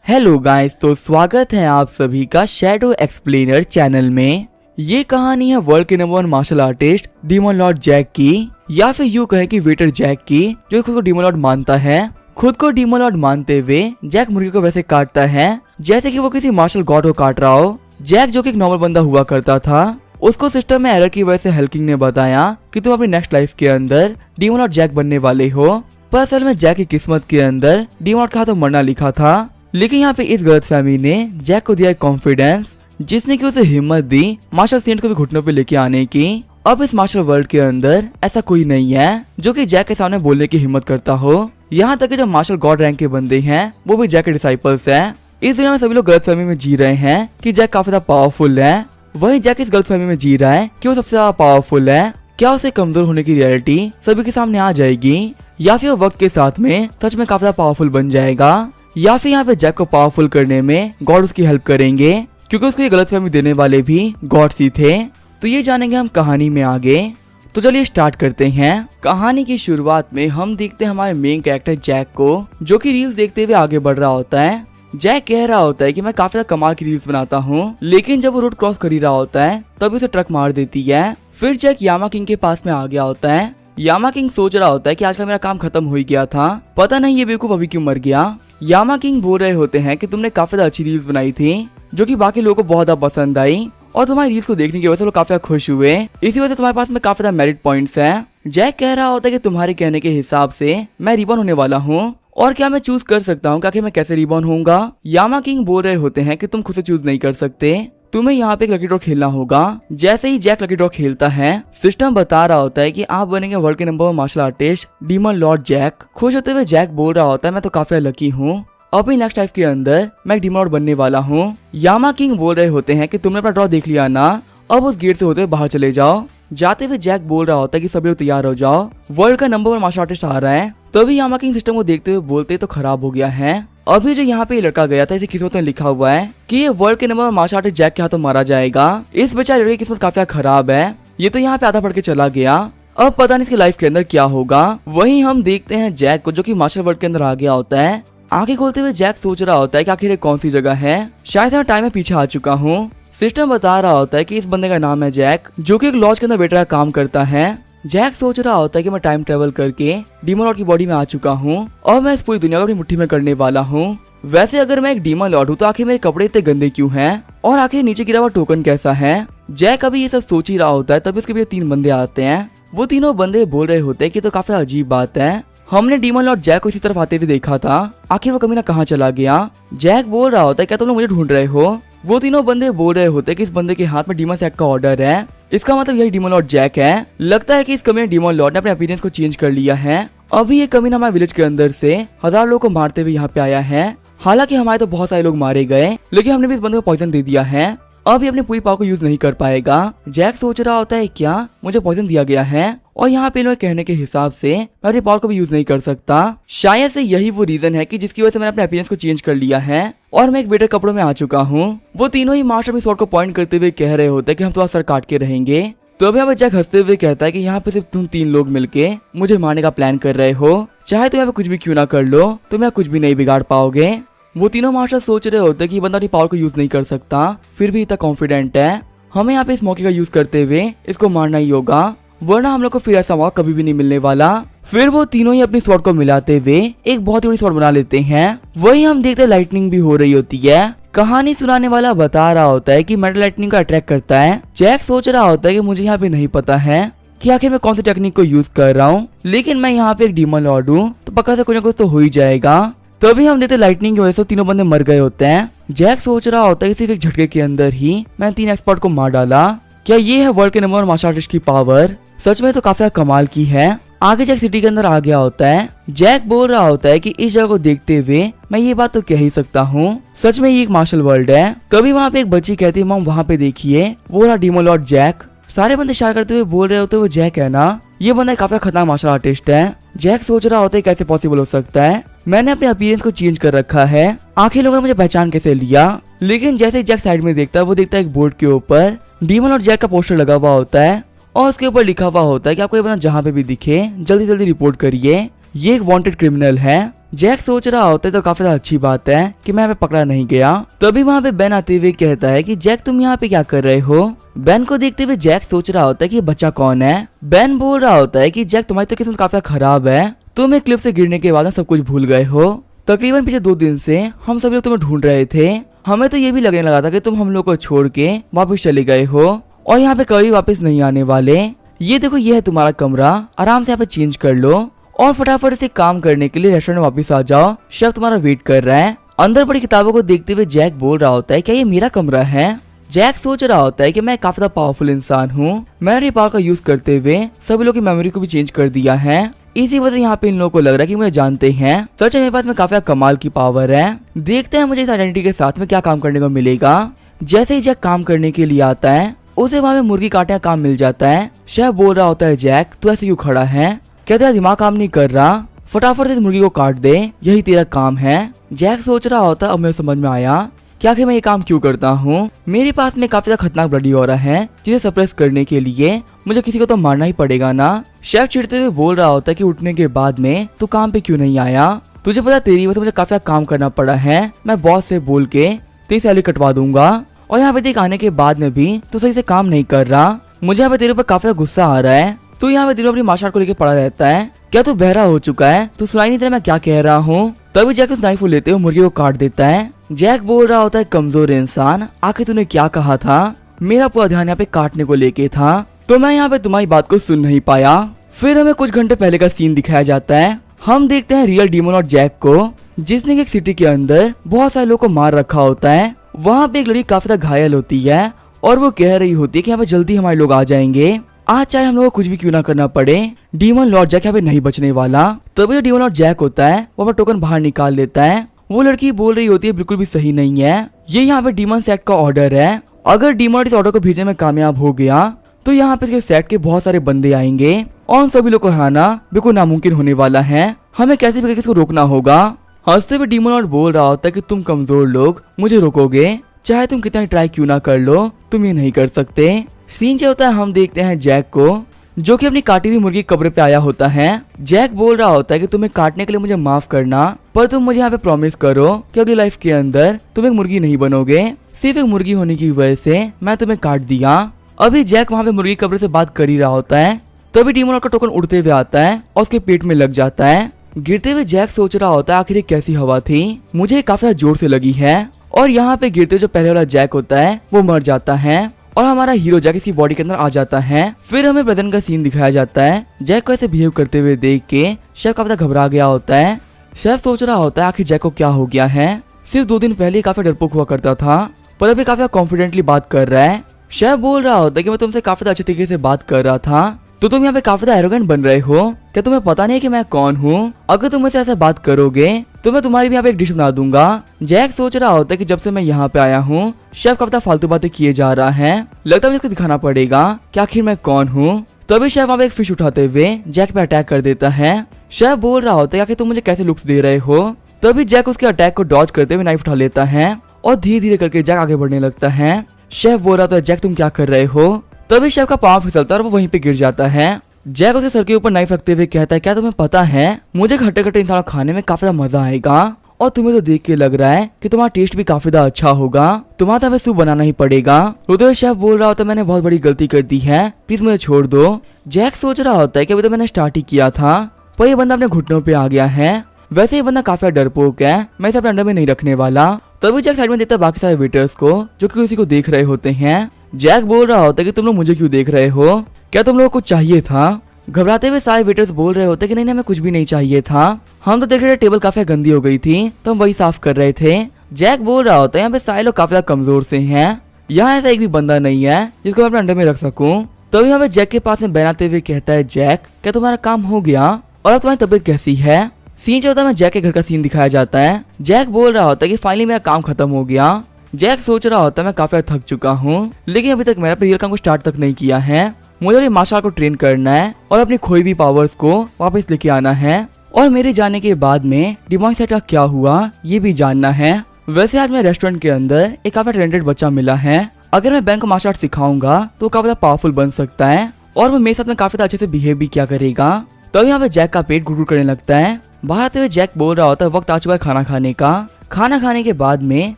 Hello guys, तो स्वागत है आप सभी का शैडो एक्सप्लेनर चैनल में। ये कहानी है वर्ल्ड के number 1 martial artist demon lord Jack की, या फिर यूँ कहें कि वेटर जैक की, जो खुद को डीमन लॉर्ड मानता है। खुद को डीमन लॉर्ड मानते हुए जैक मुर्गी को वैसे काटता है जैसे कि वो किसी मार्शल गॉड को काट रहा हो। जैक जो कि एक नॉर्मल बंदा हुआ करता था, उसको सिस्टम में एरर की वजह से हल्किंग ने बताया कि तुम अपनी नेक्स्ट लाइफ के अंदर डीमन लॉर्ड जैक बनने वाले हो। पर असल में जैक की किस्मत के अंदर डीमन लॉर्ड का हाथों मरना लिखा था। लेकिन यहाँ पे इस गलतफहमी ने जैक को दिया कॉन्फिडेंस, जिसने कि उसे हिम्मत दी मार्शल सेंट को भी घुटनों पे लेके आने की। अब इस मार्शल वर्ल्ड के अंदर ऐसा कोई नहीं है जो कि जैक के सामने बोलने की हिम्मत करता हो। यहाँ तक कि जो मार्शल गॉड रैंक के बंदे हैं वो भी जैक के डिसाइपल्स हैं। इस दुनिया में सभी लोग गलतफहमी में जी रहे हैं कि जैक काफी ज्यादा पावरफुल है, वहीं जैक इस गलतफहमी में जी रहा है कि वो सबसे ज्यादा पावरफुल है। क्या उसे कमजोर होने की रियलिटी सभी के सामने आ जाएगी, या फिर वक्त के साथ में सच में काफी ज्यादा पावरफुल बन जाएगा, या फिर यहाँ पे जैक को पावरफुल करने में गॉड उसकी हेल्प करेंगे, क्योंकि उसको ये गलतफहमी देने वाले भी गॉड्स ही थे। तो ये जानेंगे हम कहानी में आगे। तो चलिए स्टार्ट करते हैं। कहानी की शुरुआत में हम देखते हैं हमारे मेन कैरेक्टर जैक को, जो कि रील्स देखते हुए आगे बढ़ रहा होता है। जैक कह रहा होता है कि मैं काफी ज्यादा कमाल की रील्स बनाता हूँ, लेकिन जब वो रोड क्रॉस कर ही रहा होता है तभी उसे ट्रक मार देती है। फिर जैक यामा किंग के पास में आ गया होता है। यामा किंग सोच रहा होता है कि आज का मेरा काम खत्म हो ही गया था, पता नहीं ये बेवकूफ अभी क्यों मर गया। यामा किंग बोल रहे होते हैं कि तुमने काफी ज्यादा अच्छी रील्स बनाई थी, जो कि बाकी लोगों को बहुत ज्यादा पसंद आई, और तुम्हारी रील्स को देखने की वजह से लोग काफी ज्यादा खुश हुए, इसी वजह से तुम्हारे पास में काफी ज्यादा मेरिट पॉइंट्स हैं। जैक कह रहा होता है कि तुम्हारे कहने के हिसाब से मैं रिबॉर्न होने वाला हूँ, और क्या मैं चूज कर सकता हूँ कि मैं कैसे रिबॉर्न होऊंगा। यामा किंग बोल रहे होते हैं कि तुम खुद से चूज नहीं कर सकते, तुम्हें यहाँ पे एक लकी ड्रॉ खेलना होगा। जैसे ही जैक लकी ड्रॉ खेलता है, सिस्टम बता रहा होता है कि आप बनेंगे वर्ल्ड के number 1 martial artist demon lord Jack. खुश होते हुए जैक बोल रहा होता है मैं तो काफी लकी हूँ, अपनी नेक्स्ट लाइफ के अंदर मैं डीमन लॉर्ड बनने वाला हूँ। यामा किंग बोल रहे होते हैं कि तुमने अपना ड्रॉ देख लिया ना, अब उस गेट से होते हुए बाहर चले जाओ। जाते हुए जैक बोल रहा होता है कि सभी लोग तैयार हो जाओ, वर्ल्ड का नंबर 1 मार्शल आर्टिस्ट आ रहा है। तभी यामा किंग सिस्टम को देखते हुए बोलते तो खराब हो गया है, अभी जो यहाँ पे लड़का गया था इसी किस्मत में लिखा हुआ है कि ये वर्ल्ड के नंबर 1 मार्शल आर्टिस्ट जैक के हाथों मारा जाएगा। इस बेचारे लड़के की किस्मत काफी खराब है, ये तो यहाँ पे आधा पढ़ के चला गया, अब पता नहीं इसकी लाइफ के अंदर क्या होगा। वहीं हम देखते हैं जैक को, जो कि मार्शल वर्ल्ड के अंदर आ गया होता है। आंखें खोलते हुए जैक सोच रहा होता है कि आखिर कौन सी जगह है, शायद मैं टाइम में पीछे आ चुका हूँ। सिस्टम बता रहा होता है कि इस बंदे का नाम है जैक, जो कि एक लॉज के अंदर वेटर का काम करता है। जैक सोच रहा होता है कि मैं टाइम ट्रेवल करके डीमन लॉर्ड की बॉडी में आ चुका हूँ, और मैं इस पूरी दुनिया को अपनी मुट्ठी में करने वाला हूँ। वैसे अगर मैं एक डीमन लॉर्ड हूँ तो आखिर मेरे कपड़े इतने गंदे क्यों हैं, और आखिर नीचे गिरा हुआ टोकन कैसा है। जैक अभी ये सब सोच ही रहा होता है, तभी उसके पीछे 3 बंदे आते हैं। वो तीनों बंदे बोल रहे होते हैं कि तो काफी अजीब बात है, हमने डीमन लॉर्ड जैक को इसी तरफ आते हुए देखा था, आखिर वो कमीना कहाँ चला गया। जैक बोल रहा होता है क्या तुम लोग मुझे ढूंढ रहे हो। वो तीनों बंदे बोल रहे होते हैं कि इस बंदे के हाथ में डीमन सेट का ऑर्डर है, इसका मतलब यही डीमन लॉर्ड जैक है। लगता है कि इस कमीने डीमन लॉर्ड ने अपने अपीयरेंस को चेंज कर लिया है। अभी ये कमीना हमारे विलेज के अंदर से 1000 लोगों को मारते हुए यहाँ पे आया है। हालांकि हमारे तो बहुत सारे लोग मारे गए, लेकिन हमने भी इस बंदे को पॉइजन दे दिया है, अब ये अपनी पूरी पावर को यूज नहीं कर पाएगा। जैक सोच रहा होता है क्या मुझे पॉइजन दिया गया है, और यहाँ पे इन्होंने कहने के हिसाब से मैं अपनी पावर को भी यूज नहीं कर सकता। शायद से यही वो रीजन है कि जिसकी वजह से मैंने अपने अपीयरेंस को चेंज कर लिया है, और मैं एक वेटर कपड़ों में आ चुका हूँ। वो तीनों ही मास्टर अपनी स्वॉर्ड को पॉइंट करते हुए कह रहे होते हैं कि हम तुम्हारा सर काट के रहेंगे। तो अभी यहाँ पे जैक हंसते हुए कहता है कि यहाँ पे सिर्फ तुम 3 लोग मिलके मुझे मारने का प्लान कर रहे हो, चाहे तुम यहाँ पे कुछ भी क्यों ना कर लो, तुम यहाँ कुछ भी नहीं बिगाड़ पाओगे। वो तीनों मास्टर सोच रहे होते हैं कि बंदा अपनी पावर को यूज नहीं कर सकता, फिर भी इतना कॉन्फिडेंट है, हमें यहाँ पे इस मौके का यूज करते हुए इसको मारना ही होगा, वरना हम लोग को फिर ऐसा मौका कभी भी नहीं मिलने वाला। फिर वो तीनों ही अपनी स्वॉर्ड को मिलाते हुए एक बहुत ही बड़ी स्वॉर्ड बना लेते हैं। वही हम देखते हैं लाइटनिंग भी हो रही होती है। कहानी सुनाने वाला बता रहा होता है कि मेटल लाइटनिंग को अट्रैक्ट करता है। जैक सोच रहा होता है कि मुझे यहाँ पे नहीं पता है कि आखिर मैं कौन सी टेक्निक को यूज कर रहा हूँ, लेकिन मैं यहाँ पे एक डीमन लॉर्ड हूँ तो पक्का से कुछ ना कुछ तो हो ही जाएगा। तभी हम देखते लाइटनिंग की वजह से तीनों बंदे मर गए होते हैं। जैक सोच रहा होता है कि सिर्फ एक झटके के अंदर ही मैं 3 एक्सपर्ट को मार डाला, क्या ये है वर्ल्ड के नंबर 1 मार्शल आर्टिस्ट की पावर, सच में तो काफी कमाल की है। आगे जैक सिटी के अंदर आ गया होता है। जैक बोल रहा होता है कि इस जगह को देखते हुए मैं ये बात तो कह ही सकता हूँ, सच में ये एक मार्शल वर्ल्ड है। कभी वहाँ पे एक बच्ची कहती है मॉम वहाँ पे देखिए, वो रहा डीमन लॉर्ड जैक। सारे बंदे इशारा करते हुए बोल रहे होते वो जैक है ना, ये बंदा काफी खतरनाक मार्शल आर्टिस्ट है। जैक सोच रहा होता है कैसे पॉसिबल हो सकता है, मैंने अपने अपीयरेंस को चेंज कर रखा है, आखिर लोगों ने मुझे पहचान कैसे लिया। लेकिन जैसे जैक साइड में देखता है, वो देखता है एक बोर्ड के ऊपर डीमन लॉर्ड जैक का पोस्टर लगा हुआ होता है, और उसके ऊपर लिखा हुआ होता है कि आपको ये बंदा जहाँ पे भी दिखे जल्दी जल्दी रिपोर्ट करिए, ये एक वांटेड क्रिमिनल है। जैक सोच रहा होता है तो काफी अच्छी बात है कि मैं यहाँ पे पकड़ा नहीं गया। तभी वहाँ पे बेन आते हुए कहता है कि जैक तुम यहाँ पे क्या कर रहे हो। बेन को देखते हुए जैक सोच रहा होता है कि ये बच्चा कौन है। बेन बोल रहा होता है कि जैक तुम्हारी तो किस्मत काफी खराब है, तुम एक क्लिफ से गिरने के बाद सब कुछ भूल गए हो। तकरीबन पिछले 2 दिन से हम सभी लोग तुम्हें ढूंढ रहे थे, हमें तो ये भी लगने लगा था कि तुम हम लोग को छोड़ के वापस चले गए हो और यहाँ पे कभी वापस नहीं आने वाले। ये देखो ये है तुम्हारा कमरा, आराम से यहाँ पे चेंज कर लो और फटाफट से काम करने के लिए रेस्टोरेंट में वापस आ जाओ, शेफ तुम्हारा वेट कर रहा है। अंदर पड़ी किताबों को देखते हुए जैक बोल रहा होता है क्या ये मेरा कमरा है। जैक सोच रहा होता है कि मैं काफी ज्यादा पावरफुल इंसान हूँ, मैंने पावर का यूज करते हुए सभी लोगों की मेमोरी को भी चेंज कर दिया है, इसी वजह से यहाँ पे इन लोगों को लग रहा है कि मुझे जानते हैं। सच है मेरे पास में काफी कमाल की पावर है, देखते हैं मुझे इस आइडेंटिटी के साथ में क्या काम करने को मिलेगा। जैसे ही जैक काम करने के लिए आता है उसे वहाँ में मुर्गी काटने का काम मिल जाता है। शेफ बोल रहा होता है जैक तू ऐसे क्यों खड़ा है, क्या तेरा दिमाग काम नहीं कर रहा, फटाफट से इस मुर्गी को काट दे, यही तेरा काम है। जैक सोच रहा होता है अब मुझे समझ में आया कि आखिर मैं ये काम क्यों करता हूँ। मेरे पास में काफी खतरनाक ब्लडी हो रहा है जिसे सप्रेस करने के लिए मुझे किसी को तो मारना ही पड़ेगा ना। शेफ चिढ़ते हुए बोल रहा होता है कि उठने के बाद में तू काम पे क्यों नहीं आया, तुझे पता तेरी वजह से मुझे काफी काम करना पड़ा है, मैं बॉस से बोल के तेरी सैलरी कटवा दूंगा और यहाँ पे देख आने के बाद में भी तू सही से काम नहीं कर रहा, मुझे यहाँ पे तेरे ऊपर काफी गुस्सा आ रहा है। तू यहाँ पे दिनों अपनी मार्शल आर्ट को लेकर पड़ा रहता है, क्या तू बहरा हो चुका है, तू सुनाई नहीं दे रहा मैं क्या कह रहा हूँ। तभी जैक उस नाइफ को लेते हुए मुर्गी को काट देता है। जैक बोल रहा होता है कमजोर इंसान, आखिर तूने क्या कहा था, मेरा पूरा ध्यान यहाँ पे काटने को लेके था तो मैं यहाँ पे तुम्हारी बात को सुन नहीं पाया। फिर हमें कुछ घंटे पहले का सीन दिखाया जाता है, हम देखते हैं रियल डीमन और जैक को जिसने एक सिटी के अंदर बहुत सारे लोगों को मार रखा होता है। वहाँ पे एक लड़की काफी ज्यादा घायल होती है और वो कह रही होती है कि यहाँ पे जल्दी हमारे लोग आ जाएंगे, आज चाहे हम लोगों को कुछ भी क्यों ना करना पड़े, डीमन लॉर्ड जैक यहाँ पे नहीं बचने वाला। तभी जो डीमन लॉर्ड जैक होता है वो अपना टोकन बाहर निकाल लेता है। वो लड़की बोल रही होती है बिल्कुल भी सही नहीं है, ये यहाँ पे डीमन सेट का ऑर्डर है, अगर डीमन इस ऑर्डर को भेजने में कामयाब हो गया तो यहाँ पे इसके सेट के बहुत सारे बंदे आएंगे और उन सभी लोग को हराना बिल्कुल नामुमकिन होने वाला है, हमें कैसे भी इसको रोकना होगा। हंसते हुए डीमन लॉर्ड बोल रहा होता है कि तुम कमजोर लोग मुझे रोकोगे, चाहे तुम कितना ट्राई क्यों ना कर लो तुम ये नहीं कर सकते। सीन जो होता है हम देखते हैं जैक को जो कि अपनी काटी हुई मुर्गी कब्र पे आया होता है। जैक बोल रहा होता है कि तुम्हें काटने के लिए मुझे माफ करना, पर तुम मुझे यहाँ पे प्रॉमिस करो कि अगली लाइफ के अंदर तुम एक मुर्गी नहीं बनोगे, सिर्फ एक मुर्गी होने की वजह से मैं तुम्हें काट दिया। अभी जैक वहाँ पे मुर्गी कब्र से बात कर ही रहा होता है, तभी डीमन का टोकन उड़ते हुए आता है और उसके पेट में लग जाता है। गिरते हुए जैक सोच रहा होता है आखिर कैसी हवा थी, मुझे काफी जोर से लगी है। और यहाँ पे गिरते जो पहले वाला जैक होता है वो मर जाता है और हमारा हीरो जैक इसकी बॉडी के अंदर आ जाता है। फिर हमें प्रेजेंट का सीन दिखाया जाता है, जैक को ऐसे बिहेव करते हुए देख के शेफ काफी घबरा गया होता है। शेफ सोच रहा होता है आखिर जैक को क्या हो गया है, सिर्फ 2 दिन पहले काफी डरपोक हुआ करता था पर अभी काफी कॉन्फिडेंटली बात कर रहा है। शेफ बोल रहा होता है कि मैं तुमसे काफी अच्छे तरीके से बात कर रहा था तो तुम यहाँ पे काफी एरोगेंट बन रहे हो, क्या तुम्हें पता नहीं कि मैं कौन हूँ, अगर तुम मुझसे ऐसे बात करोगे तो मैं तुम्हारी भी यहाँ पे एक डिश बना दूंगा। जैक सोच रहा होता है कि जब से मैं यहाँ पे आया हूँ शेफ काफी फालतू बातें किए जा रहा है, लगता है मुझे इसको दिखाना पड़ेगा कि आखिर मैं कौन हूँ। तभी शेफ वहाँ पे एक फिश उठाते हुए जैक पे अटैक कर देता है। शेफ बोल रहा होता है आखिर तुम मुझे कैसे लुक्स दे रहे हो। तभी जैक उसके अटैक को डॉज करते हुए नाइफ उठा लेता है और धीरे धीरे करके जैक आगे बढ़ने लगता है। शेफ बोल रहा था जैक तुम क्या कर रहे हो। तभी शेफ का पाँव फिसलता है और वो वहीं पे गिर जाता है। जैक उसके सर के ऊपर नाइफ रखते हुए कहता है क्या तुम्हें पता है मुझे खट्टे खट्टे इंसान खाने में काफी मजा आएगा और तुम्हें तो देख के लग रहा है कि तुम्हारा टेस्ट भी काफी अच्छा होगा, तुम्हारा तो सूप बनाना ही पड़ेगा। रोते हुए शेफ बोल रहा होता है मैंने बहुत बड़ी गलती कर दी है, प्लीज मुझे छोड़ दो। जैक सोच रहा होता है कि अभी तो मैंने स्टार्ट ही किया था पर ये बंदा अपने घुटनों पे आ गया है, वैसे ये बंदा काफी डरपोक है, मैं इसे अपने अंडर में नहीं रखने वाला। तभी जैक साइड में देखता है बाकी सारे वेटर्स को जो कि उसी को देख रहे होते हैं। जैक बोल रहा होता है कि तुम लोग मुझे क्यों देख रहे हो, क्या तुम लोगों को चाहिए था। घबराते हुए सारे वेटर्स बोल रहे होते कि नहीं हमें कुछ भी नहीं चाहिए था, हम तो देख रहे टेबल काफी गंदी हो गई थी तो हम वही साफ कर रहे थे। जैक बोल रहा होता है यहाँ पे सारे लोग काफी कमजोर से हैं, यहाँ ऐसा एक भी बंदा नहीं है जिसको मैं अपने अंडर में रख सकूं। तो यहाँ पे जैक के पास में बनाते हुए कहता है जैक क्या तुम्हारा काम हो गया और अब तुम्हारी तबीयत कैसी है। सीन जो होता है जैक के घर का सीन दिखाया जाता है। जैक बोल रहा होता है कि फाइनली मेरा काम खत्म हो गया। जैक सोच रहा होता है मैं काफी थक चुका हूँ लेकिन अभी तक मैंने रियल काम को स्टार्ट तक नहीं किया है, मुझे मार्शल आर्ट को ट्रेन करना है और अपनी खोई हुई पावर्स को वापस लेके आना है और मेरे जाने के बाद में डिमॉन सेट का क्या हुआ ये भी जानना है। वैसे आज मैं रेस्टोरेंट के अंदर एक काफी टैलेंटेड बच्चा मिला है, अगर मैं बैंक को मार्शल आर्ट सिखाऊंगा तो काफी पावरफुल बन सकता है और वो मेरे साथ में काफी अच्छे से बिहेव भी क्या करेगा। तभी यहाँ पे जैक का पेट गुड़गुड़ करने लगता है। बाहर आते हुए जैक बोल रहा होता है वक्त आ चुका है खाना खाने का। खाना खाने के बाद में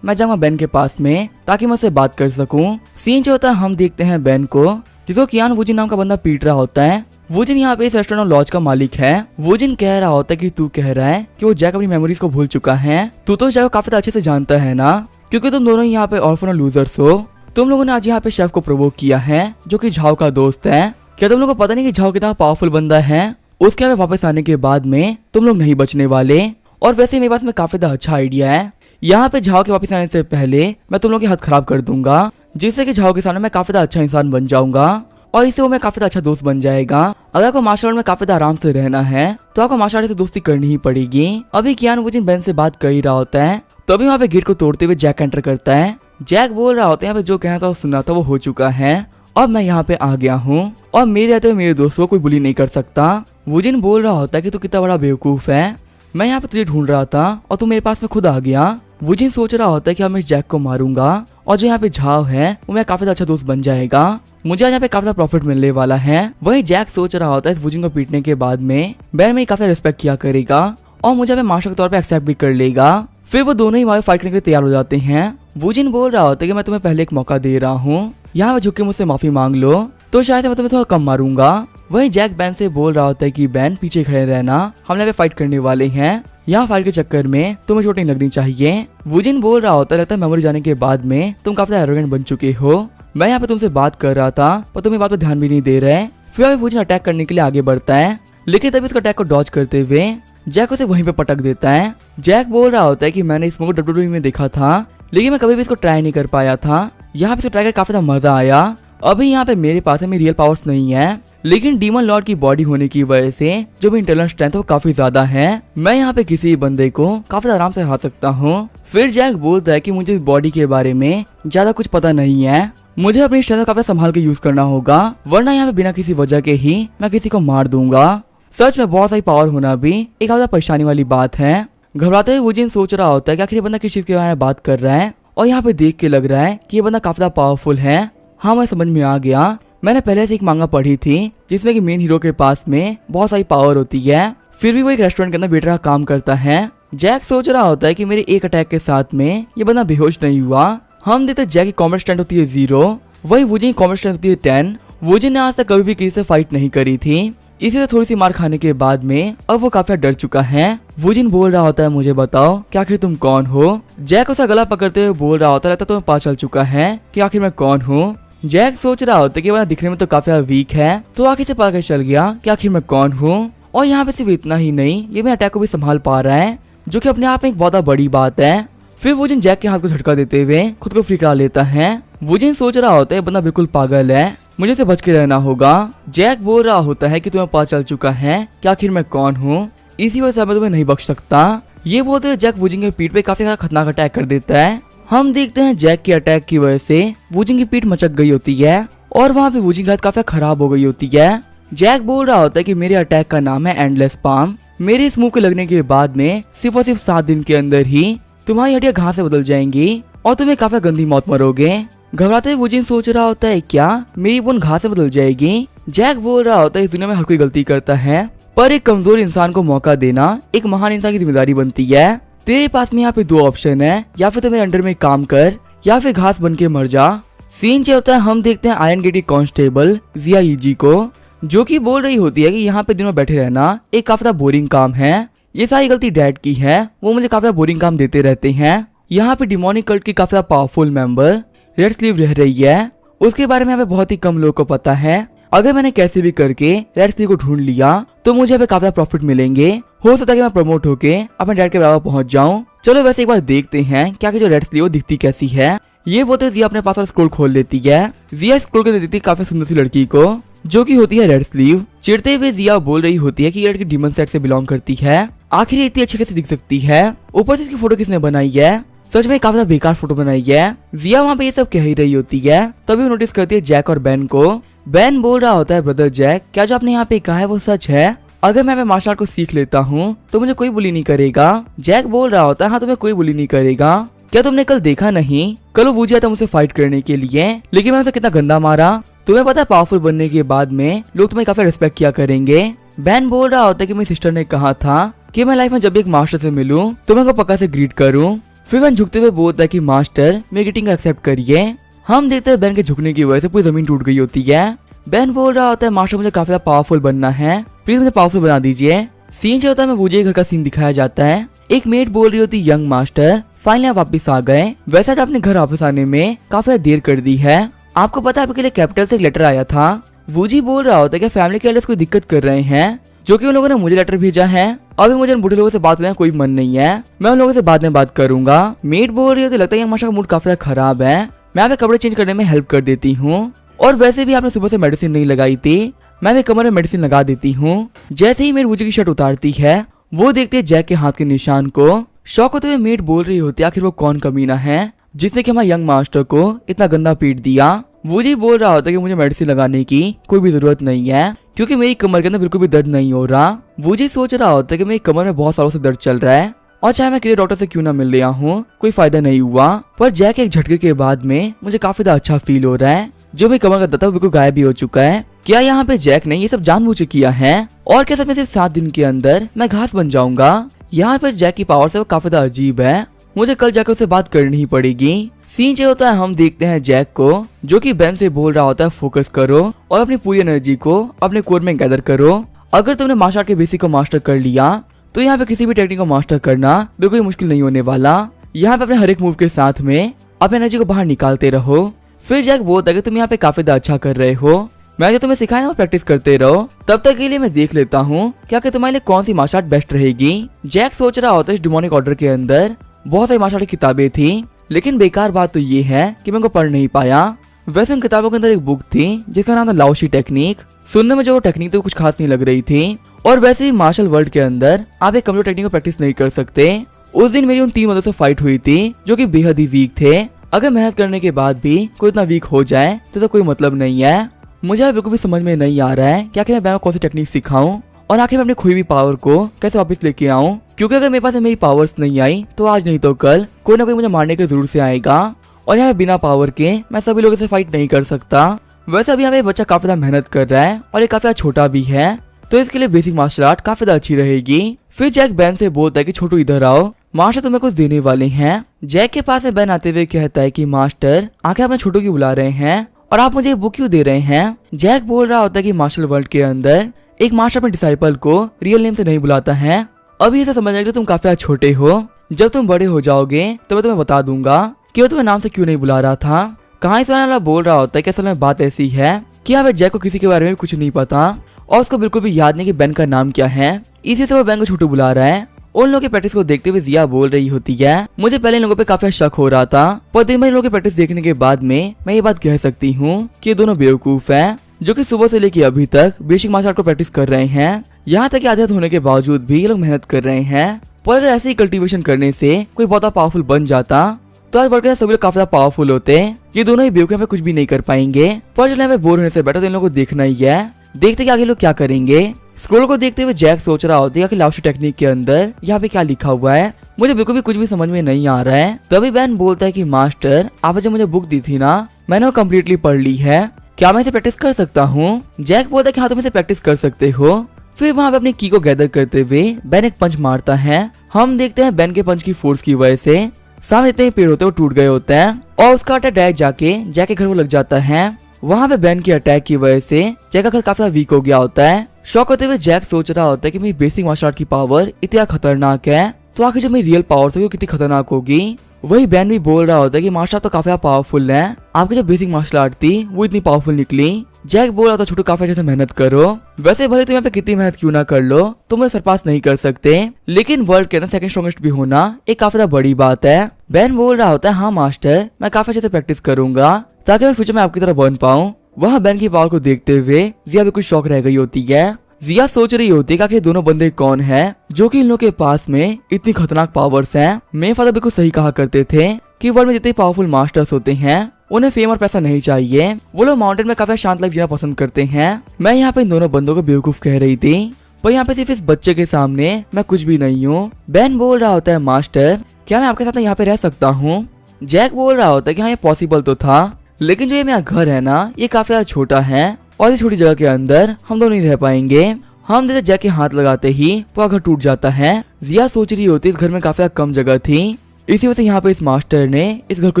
मैं जाऊंगा बेन के पास में ताकि मैं उससे बात कर सकूं। सीन जो होता है हम देखते हैं बेन को, जिसको कियान वुजिन नाम का बंदा पीट रहा होता है। वुजिन यहाँ पे इस रेस्टोरेंट और लॉज का मालिक है। वुजिन कह रहा होता है कि तू कह रहा है कि वो जैक अपनी मेमोरीज को भूल चुका है। तू तो जैक को काफी अच्छे से जानता है ना, क्योंकि तुम दोनों यहाँ पे ऑर्फन और लूजर्स हो। तुम लोगों ने आज यहाँ पे शेफ को प्रोवोक किया है, जो कि झाओ का दोस्त है। क्या तुम लोगों को पता नहीं कि झाओ कितना पावरफुल बंदा है? उसके यहाँ पे वापस आने के बाद में तुम लोग नहीं बचने वाले। और वैसे मेरे पास में काफी अच्छा आइडिया है। यहाँ पे झाओ के वापस आने से पहले मैं तुम लोगों की हाथ खराब कर दूंगा, जिससे कि झाओ के सामने मैं काफी अच्छा इंसान बन जाऊंगा और इससे वो मेरा काफी अच्छा दोस्त बन जाएगा। अगर आपको मार्शल आर्ट में काफी आराम से रहना है तो आपको मार्शल आर्ट से दोस्ती करनी ही पड़ेगी। अभी कियान वुजिन बेन से बात कर ही रहा होता है, तभी वहाँ पे गेट को तोड़ते हुए जैक एंटर करता है। जैक बोल रहा होता है यहाँ पे जो कहना था वो सुना था वो हो चुका है। अब मैं यहाँ पे आ गया हूँ और मेरे रहते हुए मेरे दोस्तों को कोई बुली नहीं कर सकता। वुजिन बोल रहा होता है कि तू कितना बड़ा बेवकूफ है, मैं यहाँ पे तुझे ढूंढ रहा था और तू मेरे पास में खुद आ गया। वुजिन सोच रहा होता है कि अब मैं इस जैक को मारूंगा और जो यहाँ पे झाओ है वो मेरा काफी अच्छा दोस्त बन जाएगा। मुझे आज यहाँ पे काफी प्रॉफिट मिलने वाला है। वही जैक सोच रहा होता है इस वुजिन को पीटने के बाद में बेन मेरी काफी रिस्पेक्ट किया करेगा और मुझे मार्शल के तौर पे एक्सेप्ट भी कर लेगा। फिर वो दोनों ही वहाँ फाइट करने के लिए तैयार हो जाते हैं। वुजिन बोल रहा होता है कि मैं तुम्हें पहले एक मौका दे रहा हूँ, यहाँ पे झुक के मुझसे माफी मांग लो तो शायद मैं तुम्हें थोड़ा कम मारूंगा। वही जैक बेन से बोल रहा होता है कि बेन पीछे खड़े रहना, हम यहाँ पे फाइट करने वाले हैं। यहाँ फाइट के चक्कर में तुम्हें चोट नहीं लगनी चाहिए। वुजिन बोल रहा होता है लगता है मेमोरी जाने के बाद में तुम काफी एरोगेंट बन चुके हो। मैं यहाँ पे तुमसे बात कर रहा था पर तुम बात पर ध्यान भी नहीं दे रहे। फिर अभी वुजिन अटैक करने के लिए आगे बढ़ता है, लेकिन तभी उसका अटैक को डॉज करते हुए जैक उसे वहीं पे पटक देता है। जैक बोल रहा होता है कि मैंने इस मूव को WWE में देखा था, लेकिन मैं कभी भी इसको ट्राई नहीं कर पाया था। यहाँ पे इसको ट्राई कर काफी मजा आया। अभी यहाँ पे मेरे पास में रियल पावर्स नहीं है, लेकिन डीमन लॉर्ड की बॉडी होने की वजह से जो भी इंटरनल स्ट्रेंथ है वो काफी ज्यादा है। मैं यहाँ पे किसी बंदे को काफी आराम से हरा सकता हूँ। फिर जैक बोलता है कि मुझे इस बॉडी के बारे में ज्यादा कुछ पता नहीं है, मुझे अपनी स्ट्रेंथ काफी संभाल के यूज करना होगा, वरना यहाँ पे बिना किसी वजह के ही मैं किसी को मार दूंगा। सच में बहुत सारी पावर होना भी एक ज्यादा परेशानी वाली बात है। घबराते हुए वुजिन सोच रहा होता है कि आखिर ये बंदा किस चीज के बारे में बात कर रहा है और यहाँ पे देख के लग रहा है कि ये बंदा काफी पावरफुल है। हाँ, मैं समझ में आ गया। मैंने पहले से एक मांगा पढ़ी थी जिसमें कि मेन हीरो के पास में बहुत सारी पावर होती है, फिर भी वो एक रेस्टोरेंट के अंदर वेटर का काम करता है। जैक सोच रहा होता है कि मेरे एक अटैक के साथ में ये बंदा बेहोश नहीं हुआ। हम देखते जैक की कॉमन स्ट्रेंथ होती है 0, वही वुजिन की कॉमन स्ट्रेंथ होती है 10। वुजिन ने आज तक कभी भी किसी से फाइट नहीं करी थी, इसी से थोड़ी सी मार खाने के बाद में अब वो काफी डर चुका है। वुजिन बोल रहा होता है मुझे बताओ कि आखिर तुम कौन हो। जैक उसका गला पकड़ते हुए बोल रहा होता है लगता तुम्हें पता चल चुका है कि आखिर मैं कौन हूँ। जैक सोच रहा होता है कि वह दिखने में तो काफी वीक है, तो आखिर से पता चल गया कि आखिर मैं कौन हूँ। और यहाँ पे सिर्फ इतना ही नहीं, ये मेरे अटैक को भी संभाल पा रहा है, जो कि अपने आप में एक बहुत बड़ी बात है। फिर वुजिन जैक के हाथ को झटका देते हुए खुद को फ्री करा लेता है। वुजिन सोच रहा होता है बंदा बिल्कुल पागल है, मुझे से बच के रहना होगा। जैक बोल रहा होता है कि तुम्हें पता चल चुका है कि आखिर मैं कौन हूँ, इसी वजह से मैं तुम्हें नहीं बख्श सकता। ये बोलते हुए जैक वुजिन के पीठ पे काफी खतरनाक अटैक कर देता है। हम देखते हैं जैक के अटैक की वजह से वुजिन की पीठ मचक गई होती है और वहाँ पे वुजिन की हालत काफी खराब हो गई होती है। जैक बोल रहा होता है कि मेरे अटैक का नाम है एंडलेस पाम। मेरे इस मूव के लगने के बाद में सिर्फ और सिर्फ 7 दिन के अंदर ही तुम्हारी हड्डियां घास से बदल जाएंगी और तुम्हें काफी गंदी मौत मरोगे। घबराते हुए वुजिन सोच रहा होता है क्या मेरी बोन घास से बदल जाएगी। जैक बोल रहा होता है इस दुनिया में हर कोई गलती करता है, पर एक कमजोर इंसान को मौका देना एक महान इंसान की जिम्मेदारी बनती है। तेरे पास में यहाँ पे 2 ऑप्शन है, या फिर तो मेरे अंडर में काम कर या फिर घास बन के मर जा। सीन क्या होता है हम देखते हैं आयरन गेट की कांस्टेबल जिया ईजी को, जो कि बोल रही होती है कि यहाँ पे दिन में बैठे रहना एक काफी बोरिंग काम है, ये सारी गलती डैड की है, वो मुझे काफी बोरिंग काम देते रहते हैं। यहाँ पे डिमोनिक कल्ट की काफी पावरफुल मेंबर रेड स्लीव रह रही है, उसके बारे में यहाँ पे बहुत ही कम लोगों को पता है। अगर मैंने कैसे भी करके रेड स्लीव को ढूंढ लिया तो मुझे यहाँ पे काफी प्रॉफिट मिलेंगे, हो सकता है कि मैं प्रमोट होके अपने डैड के बराबर पहुंच जाऊं। चलो वैसे एक बार देखते हैं क्या कि जो रेड स्लीव दिखती कैसी है। ये बोलते जिया अपने पास स्क्रोल खोल लेती है। जिया स्क्रोल के देती काफी सुंदर सी लड़की को, जो कि होती है रेड स्लीव। चिढ़ते हुए जिया बोल रही होती है कि ये लड़की डीमन सेट से बिलोंग करती है, आखिर इतनी अच्छी कैसे दिख सकती है, ऊपर से इसकी फोटो किसने बनाई है, सच में काफी बेकार फोटो बनाई है। जिया वहाँ पे ये सब कह ही रही होती है, तभी वो नोटिस करती है जैक और बेन को। बेन बोल रहा होता है ब्रदर जैक, क्या जो आपने यहाँ पे कहा है वो सच है? अगर मैं मार्शल आर्ट को सीख लेता हूँ तो मुझे कोई बुली नहीं करेगा। जैक बोल रहा होता है हाँ तुम्हें कोई बुली नहीं करेगा। क्या तुमने कल देखा नहीं, कल वो बूझ था मुझसे फाइट करने के लिए, लेकिन मैंने उसे कितना गंदा मारा। तुम्हें पता है पावरफुल बनने के बाद में लोग तुम्हें काफी रिस्पेक्ट किया करेंगे। बैन बोल रहा होता है कि मेरी सिस्टर ने कहा था कि मैं लाइफ में जब भी एक मास्टर से मिलूं तो मैं उनको पक्का से ग्रीट करूं। फिर बैन झुकते हुए बोलता है कि मास्टर मेरी ग्रीटिंग को एक्सेप्ट करिए। हम देखते हैं बैन के झुकने की वजह से पूरी जमीन टूट गई होती है। बैन बोल रहा होता है मास्टर मुझे काफी पावरफुल बनना है, प्लीज मुझे पावरफुल बना दीजिए। सीन जो होता है वूजी के घर का सीन दिखाया जाता है। एक मेड बोल रही होती यंग मास्टर फाइनली आप वापिस आ गए, वैसे आज आपने घर वापस आने में काफी देर कर दी है। आपको पता है आपके लिए कैपिटल से एक लेटर आया था। वूजी बोल रहा होता है कि फैमिली के एल्डर्स कोई दिक्कत कर रहे हैं, जो कि उन लोगों ने मुझे लेटर भेजा है। अभी मुझे उन बूढ़े लोगों से बात करने का कोई मन नहीं है, मैं उन लोगों से बाद में बात करूंगा। मेड बोल रही होती लगता है यंग मास्टर का मूड काफी खराब है, मैं यहाँ पे कपड़े चेंज करने में हेल्प कर देती हूँ। और वैसे भी आपने सुबह से मेडिसिन नहीं लगाई थी, मैं भी कमर में मेडिसिन लगा देती हूँ। जैसे ही मेड वूजी की शर्ट उतारती है वो देखती है जैक के हाथ के निशान को। शौक होते हुए मेड बोल रही होती है आखिर वो कौन कमीना है जिसने कि हमारे यंग मास्टर को इतना गंदा पीट दिया। वूजी बोल रहा होता है कि मुझे मेडिसिन लगाने की कोई भी जरूरत नहीं है क्योंकि मेरी कमर के अंदर बिल्कुल भी दर्द नहीं हो रहा। वूजी सोच रहा होता है कि मेरी कमर में बहुत सालों से दर्द चल रहा है और चाहे मैं किसी डॉक्टर से क्यों ना मिल लिया हूँ कोई फायदा नहीं हुआ। पर जैक एक झटके के बाद में मुझे काफी अच्छा फील हो रहा है, जो मेरी कमर का दर्द था वो बिल्कुल गायब भी हो चुका है। क्या यहाँ पे जैक ने ये सब जानबूझ के किया है और क्या सिर्फ 7 दिन के अंदर मैं घास बन जाऊंगा? यहाँ पे जैक की पावर से वो काफी अजीब है, मुझे कल जाकर उससे बात करनी ही पड़ेगी। सीन जो होता है हम देखते हैं जैक को जो कि बेन से बोल रहा होता है फोकस करो और अपनी पूरी एनर्जी को अपने कोर में गैदर करो। अगर तुमने मार्शल आर्ट के बेसिक को मास्टर कर लिया तो यहाँ पे किसी भी टेक्निक को मास्टर करना बिल्कुल मुश्किल नहीं होने वाला। यहाँ पे अपने हर एक मूव के साथ में अपनी एनर्जी को बाहर निकालते रहो। फिर जैक बोलता है कि तुम यहाँ पे काफी अच्छा कर रहे हो, मैं जो तुम्हें सिखाया ना वो प्रैक्टिस करते रहो, तब तक के लिए मैं देख लेता हूँ क्या कि तुम्हारे लिए कौन सी मार्शल आर्ट बेस्ट रहेगी। जैक सोच रहा होता है इस डिमोनिक ऑर्डर के अंदर बहुत सारी मार्शल आर्ट की किताबें थी, लेकिन बेकार बात तो ये है कि मैं उनको पढ़ नहीं पाया। वैसे उन किताबों के अंदर एक बुक थी जिसका नाम था लाओशी टेक्निक। सुनने में जो वो टेक्निक थी वो कुछ खास नहीं लग रही थी, और वैसे ही मार्शल वर्ल्ड के अंदर आप एक कमजोर टेक्निक को प्रैक्टिस नहीं कर सकते। उस दिन मेरी उन 3 बंदों से फाइट हुई थी जो कि बेहद ही वीक थे। अगर मेहनत करने के बाद भी कोई इतना वीक हो जाए तो कोई मतलब नहीं है। मुझे बिल्कुल भी समझ में नहीं आ रहा है क्या मैं बैन को कौन सी टेक्निक सिखाऊं और आखिर मैं अपनी खोई हुई पावर को कैसे वापस लेके आऊं, क्योंकि अगर मेरे पास मेरी पावर्स नहीं आई तो आज नहीं तो कल कोई ना कोई मुझे मारने के जरूर से आएगा, और यहाँ बिना पावर के मैं सभी लोगों से फाइट नहीं कर सकता। वैसे अभी यहाँ पे बच्चा काफी ज्यादा मेहनत कर रहा है और ये काफी छोटा भी है, तो इसके लिए बेसिक मार्शल आर्ट काफी ज्यादा अच्छी रहेगी। फिर जैक बैन से बोलता है कि छोटू इधर आओ, मास्टर तुम्हें कुछ देने वाले हैं। जैक के पास बैन आते हुए कहता है कि मास्टर आखिर अपने छोटू की बुला रहे हैं और आप मुझे बुक क्यों दे रहे हैं। जैक बोल रहा होता है कि मार्शल वर्ल्ड के अंदर एक मास्टर अपने डिसाइपल को रियल नेम से नहीं बुलाता है। अभी इसे समझना कि तुम काफी छोटे हो, जब तुम बड़े हो जाओगे तो मैं तुम्हें बता दूंगा कि वो तुम्हें नाम से क्यों नहीं बुला रहा था। कहानी सुनाने वाला बोल रहा होता है कि असल में बात ऐसी है कि यहाँ पे जैक को किसी के बारे में कुछ नहीं पता और उसको बिल्कुल भी याद नहीं कि बेन का नाम क्या है, इसी से वो बेन को छोटू बुला रहा है। उन लोगों की प्रैक्टिस को देखते हुए जिया बोल रही होती है मुझे पहले इन लोगों पे काफी शक हो रहा था, पर दिन भर इन लोगों की प्रैक्टिस देखने के बाद में मैं ये बात कह सकती हूँ कि ये दोनों बेवकूफ हैं, जो कि सुबह से लेकर अभी तक बेसिक मार्शल आर्ट को प्रैक्टिस कर रहे हैं। यहाँ तक आदत होने के बावजूद भी ये लोग मेहनत कर रहे हैं, पर अगर ऐसे ही कल्टीवेशन करने से कोई बहुत पावरफुल बन जाता तो आज बढ़कर सभी लोग काफी ज्यादा पावरफुल होते। ये दोनों ही बेवकूफ पे कुछ भी नहीं कर पाएंगे, पर चलो हमें बोर होने से बेटर तो इन लोगों को देखना ही है, देखते कि आगे लोग क्या करेंगे। स्क्रोल को देखते हुए जैक सोच रहा होता है कि लाओशी टेक्निक के अंदर यहाँ पे क्या लिखा हुआ है, मुझे बिल्कुल भी कुछ भी समझ में नहीं आ रहा है। तभी बैन बोलता है कि मास्टर आपने जो मुझे बुक दी थी ना मैंने वो कम्प्लीटली पढ़ ली है, क्या मैं इसे प्रैक्टिस कर सकता हूँ। जैक बोलता है कि हाँ तुम इसे प्रैक्टिस कर सकते हो। फिर वहाँ पे अपनी की को गैदर करते हुए बैन एक पंच मारता है। हम देखते हैं बैन के पंच की फोर्स की वजह से सामने जितने पेड़ होते हैं वो टूट गए होते हैं और उसका अटैक डायरेक्ट जाके जैक के घर को लग जाता है। वहाँ पे बैन के अटैक की वजह से जैक का घर काफी वीक हो गया होता है। शॉक होते हुए जैक सोच रहा होता है कि मेरी बेसिक मार्शल आर्ट की पावर इतना खतरनाक है, तो आखिर जो मेरी रियल पावर है वो कितनी खतरनाक होगी। वही बैन भी बोल रहा होता है कि मार्शल आर्ट तो काफी पावरफुल है, आपकी जो बेसिक मार्शल आर्ट थी वो इतनी पावरफुल निकली। जैक बोल रहा था छोटू काफी अच्छे से मेहनत करो, वैसे भले तुम यहाँ पे कितनी मेहनत क्यों ना कर लो तुम मुझे सरपास नहीं कर सकते, लेकिन वर्ल्ड के अंदर सेकंड स्ट्रॉन्गेस्ट भी होना एक काफी बड़ी बात है। बैन बोल रहा होता है हाँ मास्टर मैं काफी अच्छे से प्रैक्टिस करूंगा ताकि मैं फ्यूचर में आपकी तरह बन पाऊँ। वहाँ बैन की पावर को देखते हुए जिया भी कुछ शौक रह गई होती है। जिया सोच रही होती है कि दोनों बंदे कौन हैं जो कि इन लोगों के पास में इतनी खतरनाक पावर्स हैं। मेरे फादर बिल्कुल सही कहा करते थे कि वर्ल्ड में जितने पावरफुल मास्टर्स होते हैं उन्हें फेम और पैसा नहीं चाहिए, वो लोग माउंटेन में काफी शांत लाइफ जीना पसंद करते हैं। मैं यहाँ पे इन दोनों बंदों को बेवकूफ कह रही थी, पर यहाँ पे सिर्फ इस बच्चे के सामने मैं कुछ भी नहीं हूँ। बैन बोल रहा होता है मास्टर क्या मैं आपके साथ यहाँ पे रह सकता हूँ। जैक बोल रहा होता है कि हाँ ये पॉसिबल तो था, लेकिन जो ये मेरा घर है ना ये काफी छोटा है और इस छोटी जगह के अंदर हम दोनों नहीं रह पाएंगे। हम देखते जैक के हाथ लगाते ही पूरा घर टूट जाता है। जिया सोच रही होती इस घर में काफी कम जगह थी, इसी वजह से यहाँ पे इस मास्टर ने इस घर को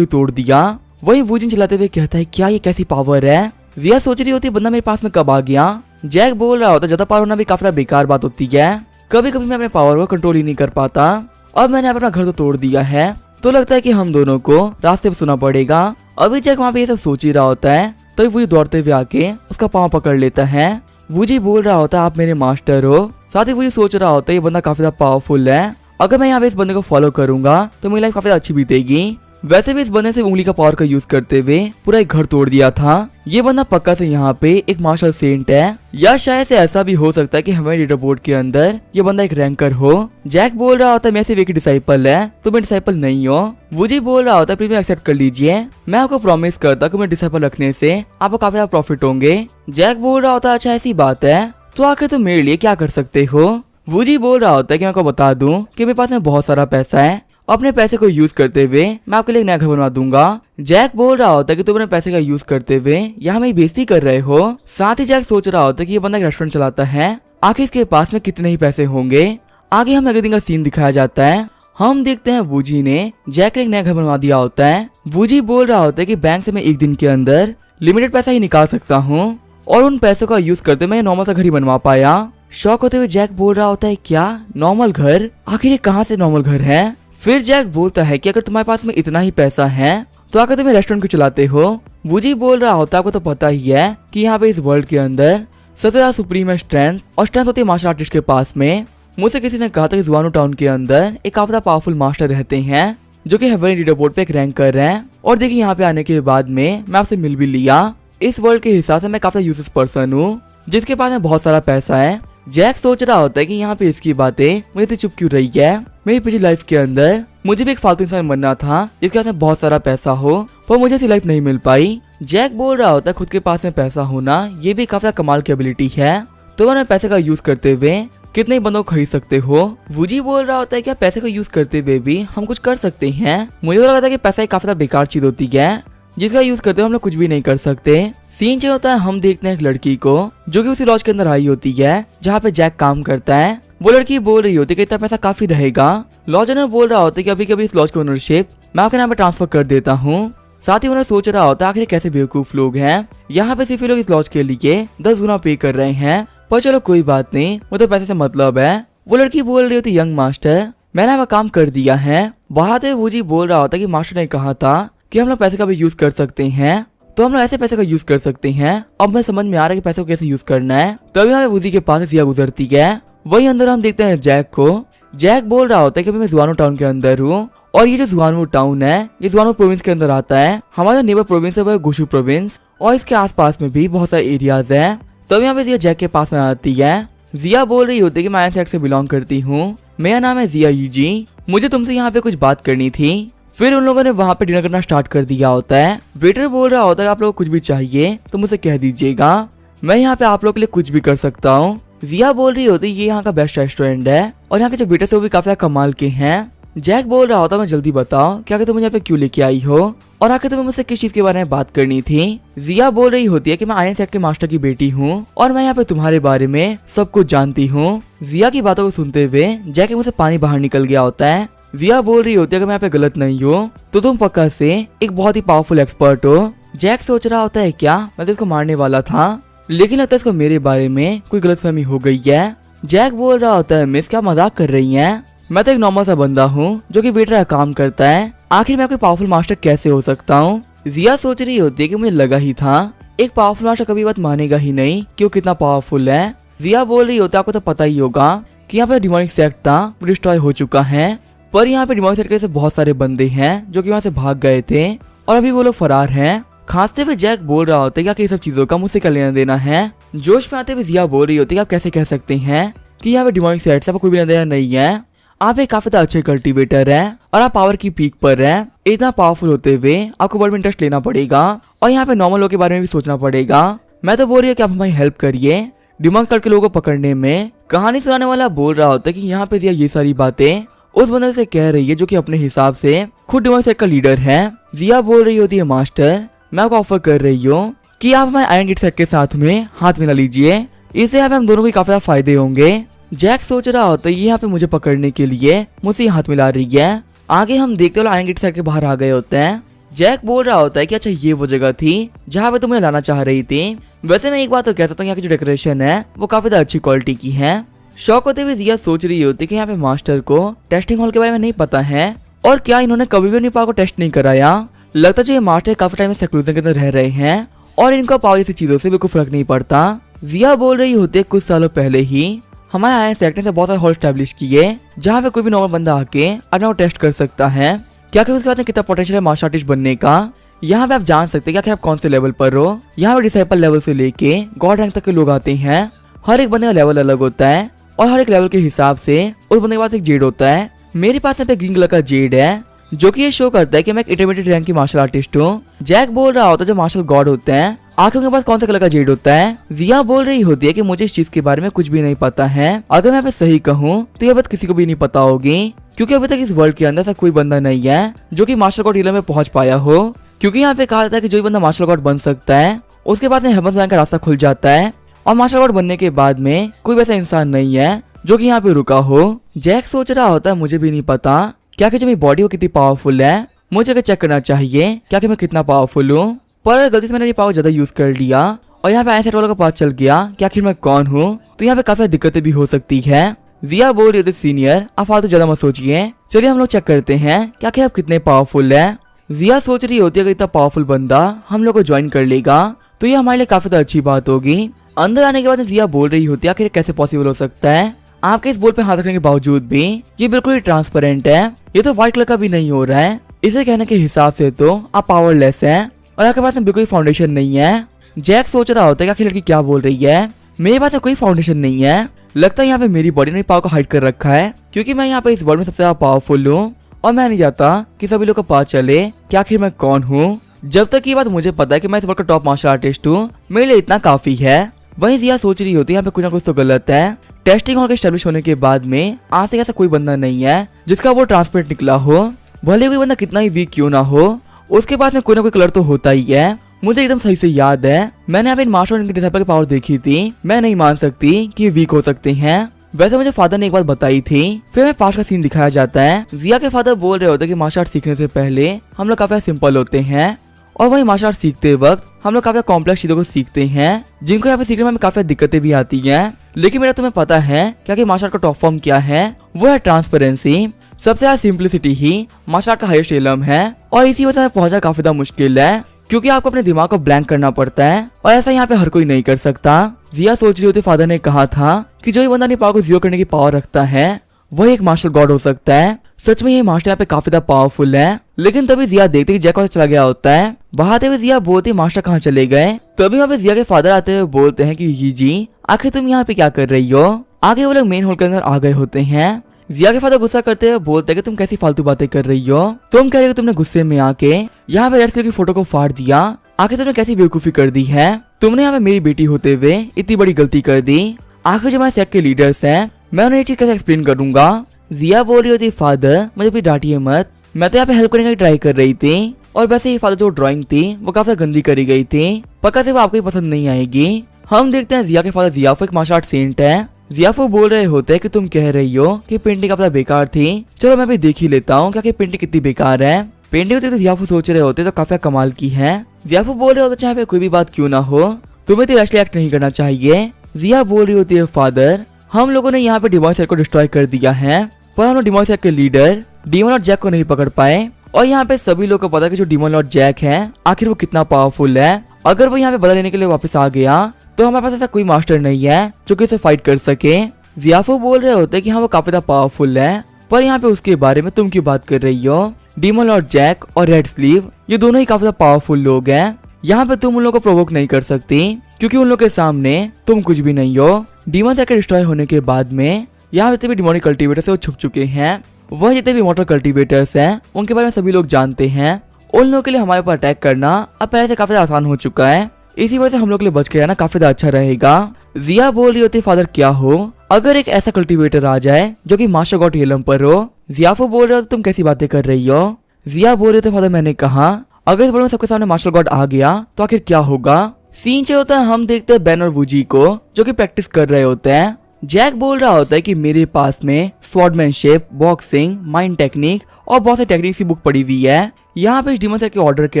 ही तोड़ दिया। वही वूजिन चलाते हुए कहता है क्या ये कैसी पावर है। जिया सोच रही होती बंदा मेरे पास में कब आ गया। जैक बोल रहा होता ज्यादा पावर होना भी काफी बेकार बात होती है, कभी कभी मैं अपने पावर को कंट्रोल ही नहीं कर पाता। अब मैंने अपना घर तो तोड़ दिया है, तो लगता है कि हम दोनों को रास्ते पे सुना पड़ेगा। अभी जैक वहाँ पे ये सब सोच ही रहा होता है, तभी वूजी दौड़ते हुए आके उसका पाँव पकड़ लेता है। वूजी बोल रहा होता है आप मेरे मास्टर हो। साथ ही वूजी सोच रहा होता है ये बंदा काफी ज्यादा पावरफुल है, अगर मैं यहाँ पे इस बंदे को फॉलो करूंगा तो मेरी लाइफ काफी अच्छी बीतेगी। वैसे भी इस बंदे से उंगली का पावर का यूज करते हुए पूरा एक घर तोड़ दिया था। ये बंदा पक्का से यहाँ पे एक मार्शल सेंट है, या शायद से ऐसा भी हो सकता है कि हमारे लीडर बोर्ड के अंदर ये बंदा एक रैंकर हो। जैक बोल रहा होता है मैं सिर्फ एक डिसाइपल है, तो मैं डिसाइपल नहीं हो। वूजी बोल रहा होता है प्लीज एक्सेप्ट कर लीजिए, मैं आपको प्रॉमिस करता हूँ मैं डिसाइपल रखने से आपको काफी ज्यादा प्रॉफिट होंगे। जैक बोल रहा होता है अच्छा ऐसी बात है, तो आखिर तुम मेरे लिए क्या कर सकते हो। वूजी बोल रहा होता है कि मैं आपको बता दूं कि मेरे पास में बहुत सारा पैसा है, अपने पैसे को यूज करते हुए मैं आपके लिए एक नया घर बनवा दूंगा। जैक बोल रहा होता है कि तुम अपने पैसे का यूज करते हुए यहाँ मेरी बेइज्जती कर रहे हो। साथ ही जैक सोच रहा होता है कि ये बंदा एक रेस्टोरेंट चलाता है, आखिर इसके पास में कितने ही पैसे होंगे। आगे हमें अगले दिन का सीन दिखाया जाता है। हम देखते हैं वूजी ने जैक के एक नया घर बनवा दिया होता है। वूजी बोल रहा होता है कि बैंक से मैं एक दिन के अंदर लिमिटेड पैसा ही निकाल सकता हूँ, और उन पैसों का यूज करते मैं नॉर्मल सा घर ही बनवा पाया। शॉक होते हुए जैक बोल रहा होता है क्या नॉर्मल घर, आखिर ये कहाँ से नॉर्मल घर है। फिर जैक बोलता है कि अगर तुम्हारे पास में इतना ही पैसा है तो आकर तुम रेस्टोरेंट क्यों चलाते हो। वूजी बोल रहा होता है आपको तो पता ही है कि यहाँ पे इस वर्ल्ड के अंदर सबसे ज्यादा सुप्रीम है स्ट्रेंथ, और स्ट्रेंथ होती है मार्शल आर्टिस्ट के पास में। मुझसे किसी ने कहा था कि जुआनो टाउन के अंदर एक काफी पावरफुल मास्टर रहते हैं जो कि हेवन लीडर बोर्ड पे एक रैंक कर रहे हैं, और देखिए यहाँ पे आने के बाद में मैं आपसे मिल भी लिया। इस वर्ल्ड के हिसाब से मैं काफी यूजलेस पर्सन हूँ जिसके पास में बहुत सारा पैसा है। जैक सोच रहा होता है कि यहाँ पे इसकी बातें मुझे इतनी चुप क्यों रही है। मेरी पिछली लाइफ के अंदर मुझे भी एक फालतू इंसान बनना था जिसके पास में बहुत सारा पैसा हो, पर मुझे ऐसी लाइफ नहीं मिल पाई। जैक बोल रहा होता है खुद के पास में पैसा होना ये भी काफी कमाल की एबिलिटी है, तो मैंने पैसे का यूज करते हुए कितने बंदों को खरीद सकते हो। वूजी बोल रहा होता है क्या पैसे को यूज करते हुए भी हम कुछ कर सकते हैं। मुझे तो लगता है कि पैसा एक काफी बेकार चीज होती है जिसका यूज करते हुए हम लोग कुछ भी नहीं कर सकते। सीन जो होता है हम देखते हैं एक लड़की को जो कि उसी लॉज के अंदर आई होती है जहाँ पे जैक काम करता है। वो लड़की बोल रही होती है कि इतना पैसा काफी रहेगा। लॉज ओनर बोल रहा होता है कि अभी कभी इस लॉज की ओनरशिप मैं आपके नाम पे ट्रांसफर कर देता हूँ। साथ ही उन्हें सोच रहा होता है आखिर कैसे बेवकूफ लोग हैं, यहाँ पे सिर्फ लोग इस लॉज के लिए 10 गुना पे कर रहे हैं, पर चलो कोई बात नहीं, वो तो पैसे से मतलब है। वो लड़की बोल रही होती यंग मास्टर मैंने आपका काम कर दिया है। वहां से वूजी बोल रहा होता है कि मास्टर ने कहा था कि हम लोग पैसे का भी यूज कर सकते हैं, तो हम लोग ऐसे पैसे का यूज कर सकते हैं। अब मैं समझ में आ रहा है कि पैसे को कैसे यूज करना है। तभी हमें वूजी के पास से जिया गुजरती है। वही अंदर हम देखते हैं जैक को। जैक बोल रहा होता है कि मैं जुआनो टाउन के अंदर हूँ, और ये जो जुआनो टाउन है ये जुआनो प्रोविंस के अंदर आता है। हमारा नेबर प्रोविंस है वो गुशु प्रोविंस, और इसके आसपास में भी बहुत सारे एरियाज है। तभी यहाँ पे जिया जैक के पास में आती है। जिया बोल रही होती है कि मैं आयरन साइड से बिलोंग करती हूँ, मेरा नाम है जिया यूजी, मुझे तुमसे यहाँ पे कुछ बात करनी थी। फिर उन लोगों ने वहाँ पे डिनर करना स्टार्ट कर दिया होता है। वेटर बोल रहा होता है आप लोगों को कुछ भी चाहिए तो मुझे कह दीजिएगा, मैं यहाँ पे आप लोगों के लिए कुछ भी कर सकता हूँ। जिया बोल रही होती है ये यहाँ का बेस्ट रेस्टोरेंट है, और यहाँ के जो वेटर्स है वो भी काफी कमाल के हैं। जैक बोल रहा होता मैं जल्दी बताओ कि आखिर तुम मुझे यहाँ पे क्यों लेके आई हो, और आखिर तुम्हें मुझसे किस चीज के बारे में बात करनी थी। जिया बोल रही होती है कि मैं आयरन सेट के मास्टर की बेटी हूँ, और मैं यहाँ पे तुम्हारे बारे में सब कुछ जानती हूँ। जिया की बातों को सुनते हुए जैक के मुंह से पानी बाहर निकल गया होता है। जिया बोल रही होती है कि मैं यहाँ पे गलत नहीं हूँ तो तुम पक्का से एक बहुत ही पावरफुल एक्सपर्ट हो। जैक सोच रहा होता है क्या मैं तो इसको मारने वाला था, लेकिन लगता है इसको मेरे बारे में कोई गलतफहमी हो गई है। जैक बोल रहा होता है मिस क्या मजाक कर रही हैं, मैं तो एक नॉर्मल सा बंदा हूँ जो कि वेटर का काम करता है, आखिर मैं कोई पावरफुल मास्टर कैसे हो सकता हूँ। जिया सोच रही होती है कि मुझे लगा ही था एक पावरफुल मास्टर कभी बात मानेगा ही नहीं कि वो कितना पावरफुल है। जिया बोल रही होती है आपको तो पता ही होगा कि यहाँ पे डिमोनिक सेक्ट था वो डिस्ट्रॉय हो चुका है, पर यहाँ पे डिमोनिक सेक्ट के बहुत सारे बंदे हैं जो कि वहाँ से भाग गए थे, और अभी वो लोग फरार हैं। खांसते हुए जैक बोल रहा होता है कि सब चीजों का मुझसे क्या लेना देना है। जोश में आते हुए जिया बोल रही होती है आप कैसे कह सकते हैं कि यहाँ पे डिमोनिक सेक्ट से कोई भी लेना देना नहीं है, आप एक काफी अच्छे कल्टीवेटर हैं और आप पावर की पीक पर हैं। इतना पावरफुल होते हुए आपको वर्ल्ड में इंटरेस्ट लेना पड़ेगा, और यहाँ पे नॉर्मल लोगों के बारे में भी सोचना पड़ेगा। मैं तो बोल रही हूँ कि आप हमारी हेल्प करिए डिमांड करके लोगों को पकड़ने में। कहानी सुनाने वाला बोल रहा होता है कि यहाँ पे जिया ये सारी बातें उस बंदे से कह रही है जो कि अपने हिसाब से खुद डिमोनिक सेक्ट का लीडर है। जिया बोल रही होती है मास्टर मैं आपको ऑफर कर रही हूँ कि आप हमारे आयरन गेट सेट के साथ में हाथ मिला लीजिए, इससे यहाँ पे हम दोनों को काफी ज्यादा फायदे होंगे। जैक सोच रहा होता है ये यहाँ पे मुझे पकड़ने के लिए मुझसे हाथ मिला रही है। आगे हम देखते हो आयरन गेट साइड के बाहर आ गए होते हैं। जैक बोल रहा होता है कि अच्छा ये वो जगह थी जहाँ पे तुम्हें लाना चाह रही थी। वैसे मैं एक बात तो कह सकता हूँ, यहाँ की जो डेकोरेशन है वो काफी ज्यादा अच्छी क्वालिटी की है। शौक होते हुए जिया सोच रही होती कि यहाँ पे मास्टर को टेस्टिंग हॉल के बारे में नहीं पता है और क्या इन्होंने कभी भी अपनी पावर को टेस्ट नहीं कराया। लगता है जो ये मास्टर काफी टाइम सेक्लूजन के अंदर रह रहे हैं और इनका पावर जैसी चीजों से बिल्कुल फर्क नहीं पड़ता। जिया बोल रही होती है कुछ सालों पहले ही हमारे आयरन सेक्टर ने बहुत सारे हॉल स्टैब्लिश किए जहाँ पे कोई भी नॉर्मल बंदा आके अपना टेस्ट कर सकता है क्या कि उसके बाद में कितना पोटेंशियल है मार्शल आर्टिस्ट बनने का। यहाँ पे आप जान सकते हैं कि आप कौन से लेवल पर हो। यहाँ पे डिसाइपल लेवल से लेके गॉड रैंक तक के लोग आते हैं। हर एक बंदे का लेवल अलग होता है और हर एक लेवल के हिसाब से उस बंदे के पास एक जेड होता है। मेरे पास यहाँ पे ग्रीन कलर का जेड है जो कि ये शो करता है कि मैं एक इंटरमीडिएट रैंक की मार्शल आर्टिस्ट हूँ। जैक बोल रहा होता है जो मार्शल गॉड होते हैं आंखों के पास कौन सा कलर का जेड होता है। जिया बोल रही होती है कि मुझे इस चीज के बारे में कुछ भी नहीं पता है। अगर मैं यहाँ पे सही कहूँ तो ये बात किसी को भी नहीं पता होगी क्योंकि अभी तक इस वर्ल्ड के अंदर ऐसा कोई बंदा नहीं है जो कि मार्शल गॉड में पहुंच पाया हो। क्योंकि यहाँ पे कहा जाता है कि जो भी बंदा मार्शल गॉड बन सकता है उसके बाद में हेमंत वैन का रास्ता खुल जाता है और मार्शल गॉड बनने के बाद में कोई वैसा इंसान नहीं है जो कि यहाँ पे रुका हो। जैक सोच रहा होता है मुझे भी नहीं पता क्या कि जो मेरी बॉडी वो कितनी पावरफुल है, मुझे चेक करना चाहिए क्या कि मैं कितना पावरफुल हूँ। पर गलती से मैंने पावर ज्यादा यूज कर लिया और यहाँ पे आयरन वालों को पता चल गया कि आखिर मैं कौन हूँ तो यहाँ पे काफी दिक्कतें भी हो सकती है। जिया बोल रही थी सीनियर आप फालतू ज्यादा मत सोचिए, चलिए हम लोग चेक करते हैं क्या कि आप कितने पावरफुल है। जिया सोच रही होती है अगर इतना पावरफुल बंदा हम लोग को ज्वाइन कर लेगा तो ये हमारे लिए काफी अच्छी बात होगी। अंदर आने के बाद जिया बोल रही होती है आखिर कैसे पॉसिबल हो सकता है, आपके इस बोल पे हाथ रखने के बावजूद भी ये बिल्कुल ही ट्रांसपेरेंट है, ये तो व्हाइट कलर का भी नहीं हो रहा है। इसे कहने के हिसाब से तो आप पावरलेस है और आपके पास में बिल्कुल फाउंडेशन नहीं है। जैक सोच रहा होता है कि आखिर लड़की क्या बोल रही है, मेरे पास में कोई फाउंडेशन नहीं है। लगता है यहाँ पे मेरी बॉडी ने पावर को हाइड कर रखा है क्योंकि मैं यहाँ पे इस वर्ल्ड में सबसे ज्यादा पावरफुल हूँ और मैं नहीं चाहता कि सभी लोग को पता चले कि आखिर मैं कौन हूँ। जब तक ये बात मुझे पता है कि मैं इस वर्ल्ड का टॉप मार्शल आर्टिस्ट हूँ मेरे लिए इतना काफी है। वहीं जिया सोच रही होती है यहाँ पे कुछ ना कुछ तो गलत है। टेस्टिंग हॉल के एस्टेब्लिश होने के बाद में आज से ऐसा कोई बंदा नहीं है जिसका वो ट्रांसपेरेंट निकला हो, भले कोई बंदा कितना ही वीक क्यों ना हो उसके पास में कोई ना कोई कलर तो होता ही है। मुझे एकदम सही से याद है मैंने यहाँ पे मार्शल इनके डिसाइपल की पावर देखी थी, मैं नहीं मान सकती कि ये वीक हो सकते हैं। वैसे मुझे फादर ने एक बात बताई थी। फिर हमें पास्ट का सीन दिखाया जाता है। जिया के फादर बोल रहे होते कि मार्शल आर्ट सीखने से पहले हम लोग काफी सिंपल होते हैं और वही मार्शल आर्ट सीखते वक्त हम लोग काफी कॉम्प्लेक्स चीजों को सीखते हैं जिनको यहाँ पे सीखने में हमें काफी दिक्कतें भी आती हैं। लेकिन मेरा तुम्हें पता है क्या कि मार्शल आर्ट का टॉप फॉर्म क्या है, वो है ट्रांसपेरेंसी। सबसे ज्यादा सिंप्लिसिटी ही मार्शल आर्ट का हाईएस्ट एलम है और इसी वजह से पहुंचना काफी ज्यादा मुश्किल है क्योंकि आपको अपने दिमाग को ब्लैंक करना पड़ता है और ऐसा यहाँ पे हर कोई नहीं कर सकता। जिया सोच रही होती फादर ने कहा था कि जो ये बंदा अपनी पावर को जीरो करने की पावर रखता है वही एक मार्शल गॉड हो सकता है। सच में ये मास्टर यहाँ पे काफी ज्यादा पावरफुल है। लेकिन तभी जिया देखते कि जैक वहां चला गया होता है। बहाते हुए जिया बोलती मास्टर कहाँ चले गए। तभी वहाँ पे जिया के फादर आते हुए बोलते हैं कि ये जी आखिर तुम यहाँ पे क्या कर रही हो। आगे वो लोग मेन हॉल के अंदर आ गए होते हैं। जिया के फादर गुस्सा करते हुए बोलते हैं कि तुम कैसी फालतू बातें कर रही हो, तुम कह रहे हो तुमने गुस्से में आके यहाँ पे रेड कलर की फोटो को फाड़ दिया, आखिर तुमने कैसी बेवकूफी कर दी है, तुमने यहाँ पे मेरी बेटी होते हुए इतनी बड़ी गलती कर दी। आखिर जो हमारे सेट के लीडर्स हैं मैं उन्हें ये चीज कैसे एक्सप्लेन करूंगा। जिया बोल रही होती फादर मुझे भी डांटिए मत, मैं तो यहाँ पे हेल्प करने की ट्राई कर रही थी और वैसे ही फादर जो ड्राइंग थी वो काफी गंदी करी गई थी, पक्का से वो आपको ही पसंद नहीं आएगी। हम देखते हैं जिया के फादर जियाफो एक मार्शल आर्ट सेंट है। जियाफो बोल रहे होते हैं कि तुम कह रही हो कि पेंटिंग अपना बेकार थी, चलो मैं भी देख ही लेता हूँ क्या पेंटिंग कितनी बेकार है। पेंटिंग तो जियाफो सोच रहे होते तो काफी कमाल की है। जियाफो बोल रहे होते चाहे कोई भी बात क्यों ना हो तुम्हें तो रैशली एक्ट नहीं करना चाहिए। जिया बोल रही होती है फादर हम लोगों ने यहाँ पे डिमॉन सेट को डिस्ट्रॉय कर दिया है पर हम लोग डिमॉन सेट के लीडर डीमन लॉर्ड जैक को नहीं पकड़ पाए और यहाँ पे सभी लोग को पता है कि जो डीमन लॉर्ड जैक है आखिर वो कितना पावरफुल है। अगर वो यहाँ पे बदला लेने के लिए वापस आ गया तो हमारे पास ऐसा कोई मास्टर नहीं है जो कि उसे फाइट कर सके। जियाफो बोल रहे होते कि हाँ वो काफी ज्यादा पावरफुल है पर यहाँ पे उसके बारे में तुम क्यों बात कर रही हो। डीमन लॉर्ड जैक और रेड स्लीव ये दोनों ही काफी ज्यादा पावरफुल लोग हैं, यहाँ पे तुम उन लोगों को प्रोवोक नहीं कर सकती क्योंकि उन लोगों के सामने तुम कुछ भी नहीं हो। डीमन सेट के डिस्ट्रॉय होने के बाद में यहाँ जितने भी डिमोनिक कल्टीवेटर्स है वो छुप चुके हैं, वह जितने भी मॉर्टल कल्टीवेटर्स हैं उनके बारे में सभी लोग जानते हैं। उन लोगों के लिए हमारे ऊपर अटैक करना अब पहले से काफी आसान हो चुका है, इसी वजह से हम लोग के लिए बच के रहना काफी ज्यादा अच्छा रहेगा। जिया बोल रही होती फादर क्या हो अगर एक ऐसा कल्टीवेटर आ जाए जो कि मास्टर गॉड एलम पर हो। जियाफो बोल रहे हो तुम कैसी बातें कर रही हो। जिया बोल रहे थे फादर मैंने कहा अगर इस वर्ल्ड में सबके सामने मास्टर गॉड आ गया तो आखिर क्या होगा। सीन जो होता है हम देखते हैं बेन और वूजी को जो कि प्रैक्टिस कर रहे होते हैं। जैक बोल रहा होता है कि मेरे पास में स्वॉर्डमैनशिप, बॉक्सिंग, माइंड टेक्निक और बहुत सारी टेक्निक की बुक पड़ी हुई है। यहाँ पे इस डीमन सेट के ऑर्डर के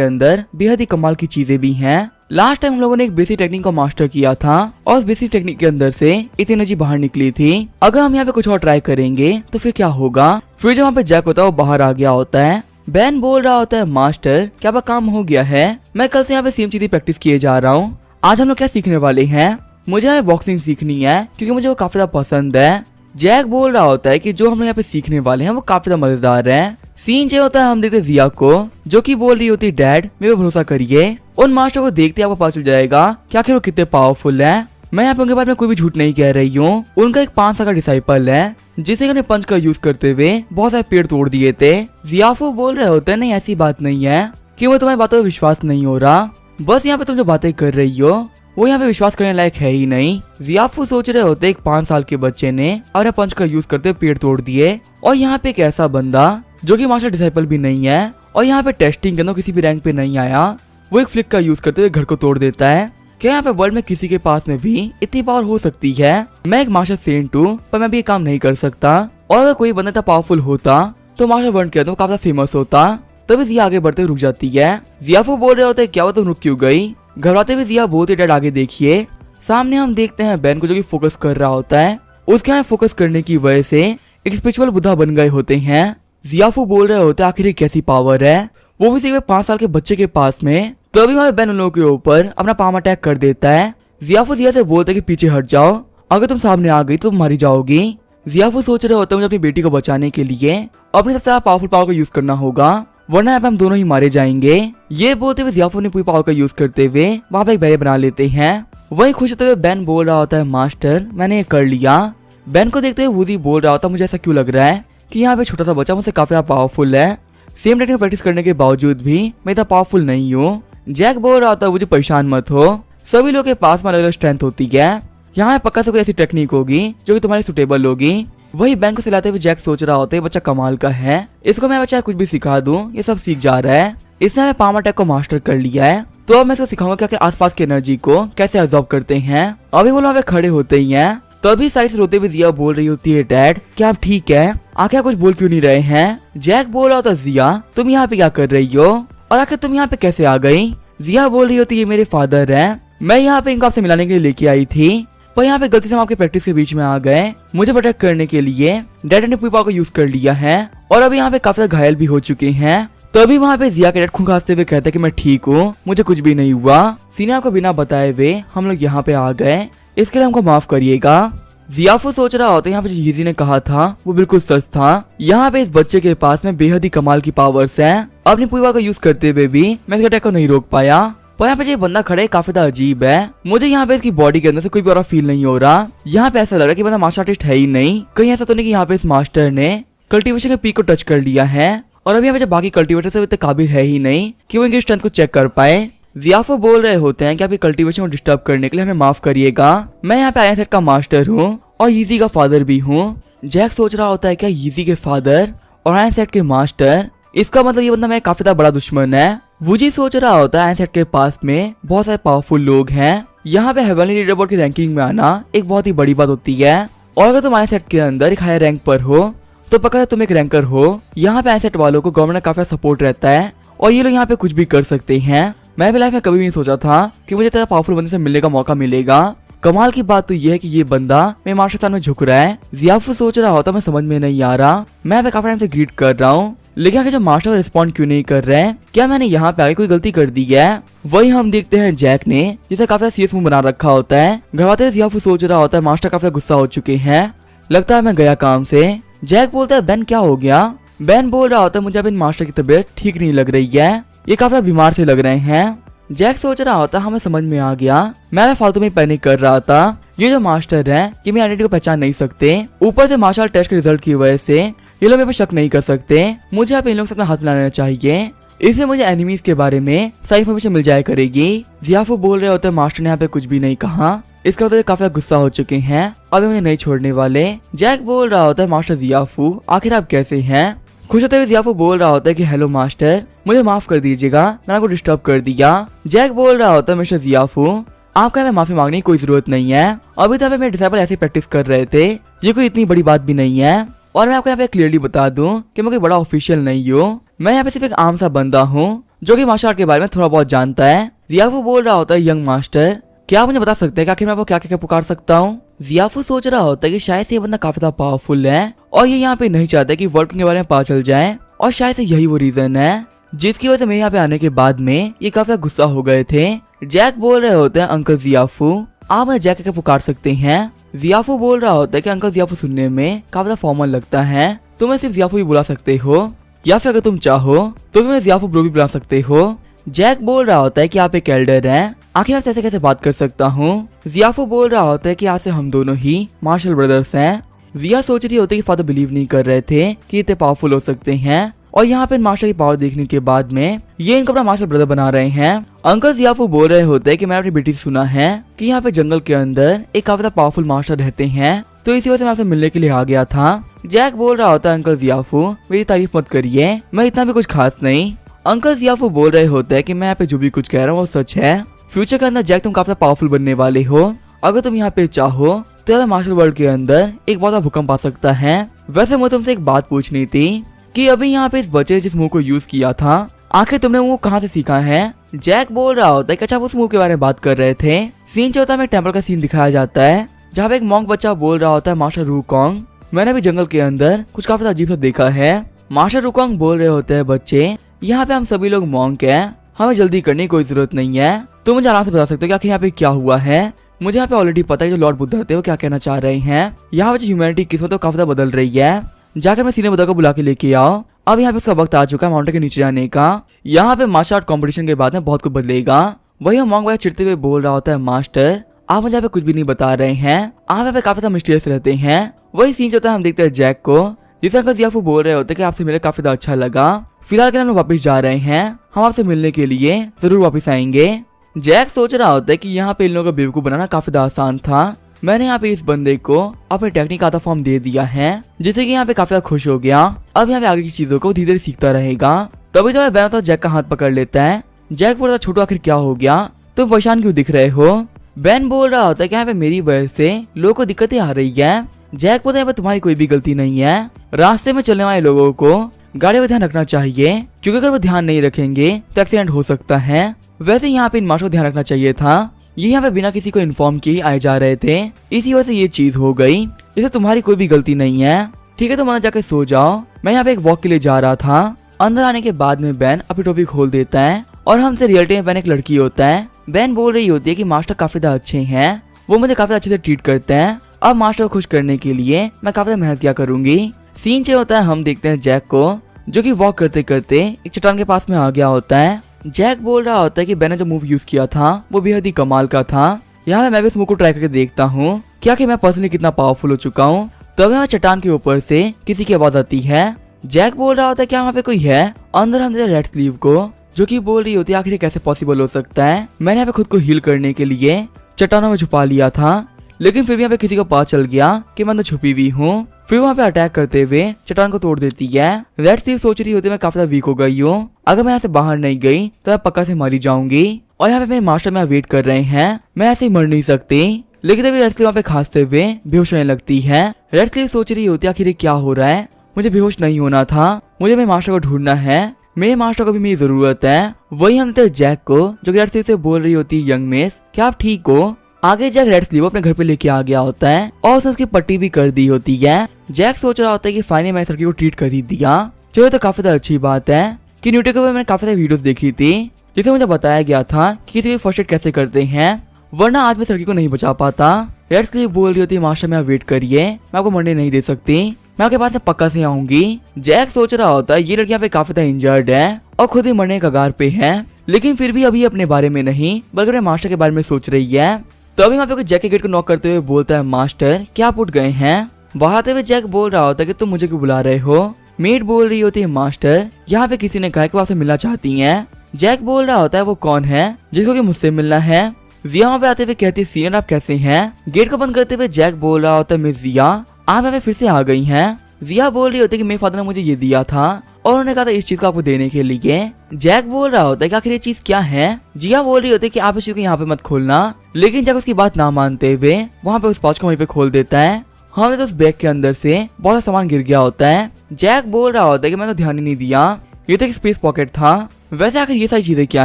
अंदर बेहद ही कमाल की चीजें भी हैं। लास्ट टाइम हम लोगों ने एक बेसिक टेक्निक को मास्टर किया था और उस बेसिक टेक्निक के अंदर से इतनी एनर्जी बाहर निकली थी। अगर हम यहाँ पे कुछ और ट्राई करेंगे तो फिर क्या होगा। फिर जो वहाँ पे जैक होता है वो बाहर आ गया होता है। बेन बोल रहा होता है मास्टर क्या आपका काम हो गया है, मैं कल से यहाँ पे सेम चीजें प्रैक्टिस किए जा रहा हूँ। आज हम लोग क्या सीखने वाले हैं, मुझे यहाँ बॉक्सिंग सीखनी है क्योंकि मुझे वो काफी ज्यादा पसंद है। जैक बोल रहा होता है कि जो हम लोग यहाँ पे सीखने वाले हैं वो काफी ज्यादा मजेदार है। सीन जो होता है हम देखते जिया को जो कि बोल रही होती डैड मेरे पे भरोसा करिए। उन मास्टर को देखते आपको पता चल जाएगा कि आखिर वो कितने पावरफुल है। मैं यहाँ पे उनके बारे में कोई भी झूठ नहीं कह रही हूँ। उनका एक 5 साल का डिसाइपल है जिसे उन्हें पंच का यूज करते हुए बहुत सारे पेड़ तोड़ दिए थे। जियाफू बोल रहे होते हैं नहीं ऐसी बात नहीं है कि वो तुम्हारी बातों पर विश्वास नहीं हो रहा, बस यहाँ पे तुम जो बातें कर रही हो वो यहाँ पे विश्वास करने लायक है ही नहीं। जियाफू सोच रहे होते एक 5 साल के बच्चे ने और पंच का यूज करते पेड़ तोड़ दिए और यहाँ पे एक ऐसा बंदा जो कि मास्टर डिसाइपल भी नहीं है और यहाँ पे टेस्टिंग के अंदर किसी भी रैंक पे नहीं आया, वो एक फ्लिक का यूज करते हुए घर को तोड़ देता है। क्या यहाँ पे वर्ल्ड में किसी के पास में भी इतनी पावर हो सकती है। मैं एक मास्टर सेंट हूँ पर मैं भी ये काम नहीं कर सकता और अगर कोई बंदा इतना पावरफुल होता तो मास्टर वर्ल्ड के अंदर काफी फेमस होता। तभी जिया आगे बढ़ते रुक जाती है। जियाफू बोल रहे होते हैं क्या वो तुम रुक क्यों गई। घबराते हुए जिया बहुत ही डर आगे देखिए। सामने हम देखते हैं बेन को जो कि फोकस कर रहा होता है। उसके यहाँ फोकस करने की वजह से एक स्पिरिचुअल बुद्धा बन गए होते हैं। जियाफू बोल रहे होते हैं आखिर कैसी पावर है, वो भी सिर्फ 5 साल के बच्चे के पास में। तभी वहाँ बेन उन लोगों के ऊपर अपना पाम अटैक कर देता है। जियाफू जिया से बोलते है कि पीछे हट जाओ, अगर तुम सामने आ गई तो तुम मारी जाओगी। जियाफू सोच रहे होते हैं मुझे अपनी बेटी को बचाने के लिए अपनी सबसे ज्यादा पावरफुल पावर का यूज करना होगा वरना यहाँ पे हम दोनों ही मारे जाएंगे। ये बोलते हुए जियाफू ने पूरी पावर का यूज करते हुए वहाँ पे एक बैरियर बना लेते हैं। वही खुश होते हुए बेन बोल रहा होता है मास्टर मैंने ये कर लिया। बेन को देखते हुए वूडी बोल रहा होता है मुझे ऐसा क्यों लग रहा है कि यहाँ पे छोटा सा बच्चा मुझसे काफी पावरफुल है, सेम टेक्निक प्रैक्टिस करने के बावजूद भी मैं इतना पावरफुल नहीं हूँ। जैक बोल रहा होता है मुझे परेशान मत हो, सभी लोग के पास में अलग अलग स्ट्रेंथ होती है, यहाँ पक्का से कोई ऐसी टेक्निक होगी जो कि तुम्हारी सुटेबल होगी। वही बेन को सिलाते हुए जैक सोच रहा होता है बच्चा कमाल का है, इसको मैं बच्चा कुछ भी सिखा दूं ये सब सीख जा रहा है। इसने हमें पाम अटैक को मास्टर कर लिया है तो अब मैं इसको सिखाऊंगा कि आसपास की एनर्जी को कैसे ऑब्जॉर्ब करते हैं। अभी वो लोग खड़े होते ही हैं तो अभी साइड से रोते हुए जिया बोल रही होती है डैड क्या आप ठीक है, आखिर कुछ बोल क्यों नहीं रहे हैं। जैक बोल रहा होता जिया तुम यहाँ पे क्या कर रही हो और आखिर तुम यहाँ पे कैसे आ गई। जिया बोल रही होती ये मेरे फादर है, मैं यहाँ पे इनको आपसे मिलाने के लिए लेके आई थी पर यहाँ पे गलती से हम आपके प्रैक्टिस के बीच में आ गए, मुझे प्रोटेक्ट करने के लिए डैड ने पूरी पावर को यूज कर लिया है और अभी यहाँ पे काफी घायल भी हो चुके हैं। तो अभी वहाँ पे जिया के डैड खून खांसते हुए कहते हैं कि मैं ठीक हूँ, मुझे कुछ भी नहीं हुआ। सीनिया को बिना बताए हुए हम लोग यहाँ पे आ गए, इसके लिए हमको माफ करिएगा। जियाफू सोच रहा होता है यहाँ पे जो यीजी ने कहा था वो बिल्कुल सच था, यहाँ पे इस बच्चे के पास में बेहद ही कमाल की पावर्स हैं। अपनी पूरी पावर को यूज करते हुए भी मैं इस अटैक को नहीं रोक पाया। पर यहाँ पे जो बंदा खड़ा है काफी ज्यादा अजीब है, मुझे यहाँ पे इसकी बॉडी के अंदर से कोई भी और फील नहीं हो रहा। यहाँ पे ऐसा लग रहा है कि बंदा मार्शल आर्टिस्ट है ही नहीं, कहीं ऐसा तो नहीं कि यहाँ पे इस मास्टर ने कल्टीवेशन के पीक को टच कर लिया है और अभी यहाँ पे जो बाकी कल्टीवेटर से इतने काबिल है ही नहीं कि वो इनकी स्ट्रेंथ को चेक कर पाए। जियाफू बोल रहे होते हैं कि आपकी कल्टीवेशन को डिस्टर्ब करने के लिए हमें माफ करिएगा, मैं यहाँ पे आयरन सेट का मास्टर हूँ और यीजी का फादर भी हूँ। जैक सोच रहा होता है क्या यीजी के फादर और आयरन सेट के मास्टर, इसका मतलब ये बंदा मेरा काफी ज्यादा बड़ा दुश्मन है। वूजी सोच रहा होता है आयरन सेट के पास में बहुत सारे पावरफुल लोग हैं, यहाँ पे हेवनली लीडरबोर्ड की रैंकिंग में आना एक बहुत ही बड़ी बात होती है और अगर तुम आयरन सेट के अंदर एक हायर रैंक पर हो तो पक्का है तुम एक रैंकर हो। यहाँ पे आयरन सेट वालों को गवर्नमेंट का काफी सपोर्ट रहता है और ये लोग यहाँ पे कुछ भी कर सकते हैं। मैं भी लाइफ में कभी भी नहीं सोचा था कि मुझे इतना पावरफुल बंदे से मिलने का मौका मिलेगा। कमाल की बात तो ये है कि ये बंदा मेरे मार्शल सामने झुक रहा है। जियाफू सोच रहा होता मैं समझ में नहीं आ रहा, मैं काफी टाइम से ग्रीट कर रहा हूँ लेकिन आगे जो मास्टर रिस्पॉन्ड क्यों नहीं कर रहे हैं, क्या मैंने यहाँ पे आगे कोई गलती कर दी है। वही हम देखते हैं जैक ने जिसे काफी सीरियस मुंह बना रखा होता है। घबराते हुए जियाफू सोच रहा होता है मास्टर काफी गुस्सा हो चुके हैं, लगता है मैं गया काम से। जैक बोलता है बेन क्या हो गया। बेन बोल रहा होता है मुझे अब इन मास्टर की तबीयत ठीक नहीं लग रही है, ये काफी बीमार से लग रहे हैं। जैक सोच रहा होता हमें समझ में आ गया, मैं फालतू में पैनिक कर रहा था, ये जो मास्टर है ये मेरी आइडेंटिटी को पहचान नहीं सकते, ऊपर से मार्शल टेस्ट के रिजल्ट की वजह से ये लोग मेरे पे शक नहीं कर सकते, मुझे अब इन लोग से अपना हाथ मिलाना चाहिए, इससे मुझे एनिमीज के बारे में सही इन्फॉर्मेशन मिल जाया करेगी। जियाफू बोल रहे होते मास्टर ने यहाँ पे कुछ भी नहीं कहा, इसका मतलब काफी गुस्सा हो चुके हैं, अभी मुझे नहीं छोड़ने वाले। जैक बोल रहा होता है मास्टर जियाफू आखिर आप कैसे हैं। खुश होते हुए जियाफू बोल रहा होता है कि हेलो मास्टर, मुझे माफ कर दीजिएगा, मैंने आपको डिस्टर्ब कर दिया। जैक बोल रहा होता है मिस्टर जियाफू आपका हमें माफी मांगने की कोई जरूरत नहीं है। अभी तो मेरे डिसाइपल ऐसे प्रैक्टिस कर रहे थे, ये कोई इतनी बड़ी बात भी नहीं है। और मैं आपको यहाँ पे क्लियरली बता दूं कि मैं कोई बड़ा ऑफिशियल नहीं हूँ, मैं यहाँ पे सिर्फ एक आम सा बंदा हूँ जो कि मार्शल आर्ट के बारे में थोड़ा बहुत जानता है। जियाफू बोल रहा होता है, यंग मास्टर क्या आप मुझे बता सकते हैं कि आखिर मैं वो क्या क्या पुकार सकता हूँ। जियाफू सोच रहा होता है कि शायद से ये बंदा काफी ज्यादा पावरफुल है और ये यहाँ पे नहीं चाहता कि वर्ल्ड के बारे में पता चल जाए, और शायद से यही वो रीजन है जिसकी वजह से मेरे यहाँ पे आने के बाद में ये काफी गुस्सा हो गए थे। जैक बोल रहे होते हैं, अंकल जियाफू आप मुझे जैक के पुकार सकते हैं। जियाफू बोल रहा होता है कि अंकल जियाफू सुनने में काफी फॉर्मल लगता है, तुम मैं सिर्फ जियाफू ही बुला सकते हो, या फिर अगर तुम चाहो तो तुम्हें जियाफू ब्रो भी बुला सकते हो। जैक बोल रहा होता है कि आप एक एल्डर हैं, आखिर मैं ऐसे कैसे बात कर सकता हूँ। जियाफू बोल रहा होता है कि आज से हम दोनों ही मार्शल ब्रदर्स हैं। जिया सोच रही होती है कि फादर बिलीव नहीं कर रहे थे कि इतने पावरफुल हो सकते हैं, और यहाँ पे मार्शल की पावर देखने के बाद में ये इनको अपना मार्शल ब्रदर बना रहे हैं। अंकल जियाफू बोल रहे होते हैं कि मैंने अपनी बेटी से सुना है कि यहाँ पे जंगल के अंदर एक काफी पावरफुल मार्शल रहते हैं, तो इसी वजह से मैं आपसे मिलने के लिए आ गया था। जैक बोल रहा होता है, अंकल जियाफू मेरी तारीफ मत करिए, मैं इतना भी कुछ खास नहीं। अंकल जियाफू बोल रहे होते हैं कि मैं यहाँ पे जो भी कुछ कह रहा हूँ वो सच है। फ्यूचर के अंदर जैक तुम काफी पावरफुल बनने वाले हो, अगर तुम यहाँ पे चाहो तो मार्शल वर्ल्ड के अंदर एक बहुत बड़ा भूकंप आ सकता है। वैसे मुझे तुमसे एक बात पूछनी थी कि अभी यहाँ पे इस बच्चे जिस मुंह को यूज किया था, आखिर तुमने वो कहाँ से सीखा है। जैक बोल रहा होता है कि अच्छा वो उस मुंह के बारे में बात कर रहे थे। सीन जो होता है टेम्पल का सीन दिखाया जाता है जहाँ पे एक मॉन्क बच्चा बोल रहा होता है, मास्टर रूकॉन्ग मैंने भी जंगल के अंदर कुछ काफी अजीब सा देखा है। मास्टर रूकॉन्ग बोल रहे होते हैं, बच्चे यहाँ पे हम सभी लोग मॉन्क हैं, हमें जल्दी करने की कोई जरूरत नहीं है, तो मुझे आराम से बता सकते हो कि आखिर यहाँ पे क्या हुआ है। मुझे यहाँ पे ऑलरेडी पता है जो लॉर्ड बुद्धा थे वो क्या कहना चाह रहे हैं। यहाँ पे ह्यूमैनिटी किस्मत तो काफी बदल रही है, जाकर मैं सीने बुद्धा को बुला के लेके आओ। अब यहाँ पे उसका वक्त आ चुका है माउंटेन के नीचे जाने का। यहाँ पे मार्शल आर्ट कॉम्पिटिशन के बाद में बहुत कुछ बदलेगा। वही मॉन्क भाई चिढ़ते हुए बोल रहा होता है, मास्टर आप मुझे यहाँ पे कुछ भी नहीं बता रहे हैं, आप यहाँ पे काफी मिस्टीरियस रहते हैं। वही सीन जो होता है हम देखते हैं जैक को, जिसे अंकल जियाफू बोल रहे होते हैं कि आपसे मिलकर काफी अच्छा लगा, फिलहाल के हम लोग वापस जा रहे हैं, हम आपसे मिलने के लिए जरूर वापस आएंगे। जैक सोच रहा होता है कि यहाँ पे इन लोगों का बेवकूफ बनाना काफी आसान था, मैंने यहाँ पे इस बंदे को अपने टेक्निक आधा फॉर्म दे दिया है, जिससे कि यहाँ पे काफी खुश हो गया। अब यहाँ पे आगे की चीजों को धीरे धीरे सीखता रहेगा। तभी जो है तो जैक का हाथ पकड़ लेता है। जैक बोलता, छोटू आखिर क्या हो गया, तुम परेशान क्यों दिख रहे हो। बेन बोल रहा होता है कि यहाँ पे मेरी वजह से लोगों को दिक्कतें आ रही है। जैक बोलता है, यहाँ पे तुम्हारी कोई भी गलती नहीं है, रास्ते में चलने वाले लोगों को गाड़ी का ध्यान रखना चाहिए, क्योंकि अगर वो ध्यान नहीं रखेंगे तो एक्सीडेंट हो सकता है। वैसे यहाँ पे इन मार्शल को ध्यान रखना चाहिए था, ये यहाँ पे बिना किसी को इन्फॉर्म किए आए जा रहे थे, इसी वजह से ये चीज हो गई, इसे तुम्हारी कोई भी गलती नहीं है। ठीक है, तुम अंदर जाके सो जाओ, मैं यहाँ पे एक वॉक के लिए जा रहा था। अंदर आने के बाद में बैन अपनी टोपी खोल देता है और हमसे रियलिटी में बैन एक लड़की होता है। बैन बोल रही होती है कि मास्टर काफी अच्छे हैं, वो मुझे काफी अच्छे से ट्रीट करते हैं, अब मास्टर को खुश करने के लिए मैं काफी मेहनत किया करूंगी। सीन जो होता है हम देखते हैं जैक को, जो कि वॉक करते करते एक चट्टान के पास में आ गया होता है। जैक बोल रहा होता है कि बैन ने जो मूव यूज किया था वो बेहद ही कमाल का था, यहाँ मैं भी इस मूव को ट्राई करके देखता हूँ क्या कि मैं पर्सनली कितना पावरफुल हो चुका हूँ। तब यहाँ चट्टान के ऊपर से किसी की आवाज आती है। जैक बोल रहा होता है क्या वहाँ पे कोई है। अंदर हम रेड स्लीव को, जो कि बोल रही होती है आखिर कैसे पॉसिबल हो सकता है, मैंने यहाँ पे खुद को हील करने के लिए चट्टानों में छुपा लिया था, लेकिन फिर भी यहाँ पे किसी को पता चल गया कि मैं अंदर छुपी हुई हूँ। फिर वहाँ पे अटैक करते हुए चट्टान को तोड़ देती है। रेड स्लीव सोच रही होती है मैं काफी वीक हो गई हूँ, अगर मैं यहाँ से बाहर नहीं गई तो मैं पक्का से मारी जाऊंगी, और यहाँ पे मेरे मास्टर में वेट कर रहे हैं, मैं ऐसे ही मर नहीं सकती। लेकिन तभी रेड स्लीव वहाँ पे खांसते हुए बेहोश होने लगती है। रेड स्लीव सोच रही होती है आखिर क्या हो रहा है, मुझे बेहोश नहीं होना था, मुझे मेरे मास्टर को ढूंढना है, मेरे मास्टर को भी मेरी जरूरत है। वही हम जैक को, जो रेड स्लीव से बोल रही होती है, यंग मिस क्या आप ठीक हो। आगे जैक रेड स्लीव अपने घर पे लेके आ गया होता है और उसकी पट्टी भी कर दी होती है। जैक सोच रहा होता है कि फाइनली मैं इस लड़की को ट्रीट कर ही दिया, चलो तो काफी अच्छी बात है कि यूट्यूब पे मैंने काफी सारी वीडियोस देखी थी जिसे मुझे बताया गया था कि किसी को फर्स्ट एड कैसे करते हैं, वरना आज मैं इस लड़की को नहीं बचा पाता। रेड स्लीव बोल रही होती है मास्टर मैं वेट करिए, मैं आपको मरने नहीं दे सकती, मैं आपके पास से पक्का से आऊंगी। जैक सोच रहा होता है ये लड़की यहाँ पे काफी इंजर्ड है और खुद ही मरने का कगार पे है, लेकिन फिर भी अभी अपने बारे में नहीं बल्कि अपने मास्टर के बारे में सोच रही है। तभी वहाँ पे जैक के गेट को नॉक करते हुए बोलता है मास्टर क्या आप उठ गए हैं। बाहर आते हुए जैक बोल रहा होता है कि तुम मुझे क्यों बुला रहे हो। मेट बोल रही होती है मास्टर यहाँ पे किसी ने कहा कि वो आपसे मिलना चाहती हैं। जैक बोल रहा होता है वो कौन है जिसको कि मुझसे मिलना है। जिया वहाँ पे आते हुए कहती है सीनियर आप कैसे हैं। गेट को बंद करते हुए जैक बोल रहा होता है मिस जिया आप यहाँ पे फिर से आ गई हैं। जिया बोल रही होती है कि मेरे फादर ने मुझे ये दिया था और उन्होंने कहा था इस चीज को आपको देने के लिए। जैक बोल रहा होता है कि आखिर ये चीज क्या है। जिया बोल रही होती है कि आप इस चीज को यहाँ पे मत खोलना, लेकिन जैक उसकी बात ना मानते हुए वहाँ पे उस पाउच को वहीं पे खोल देता है। हमें तो उस बैग के अंदर से बहुत सा सामान गिर गया होता है। जैक बोल रहा होता है कि मैं तो ध्यान ही नहीं दिया, ये तो एक स्पेस पॉकेट था। वैसे आखिर ये सारी चीजें क्या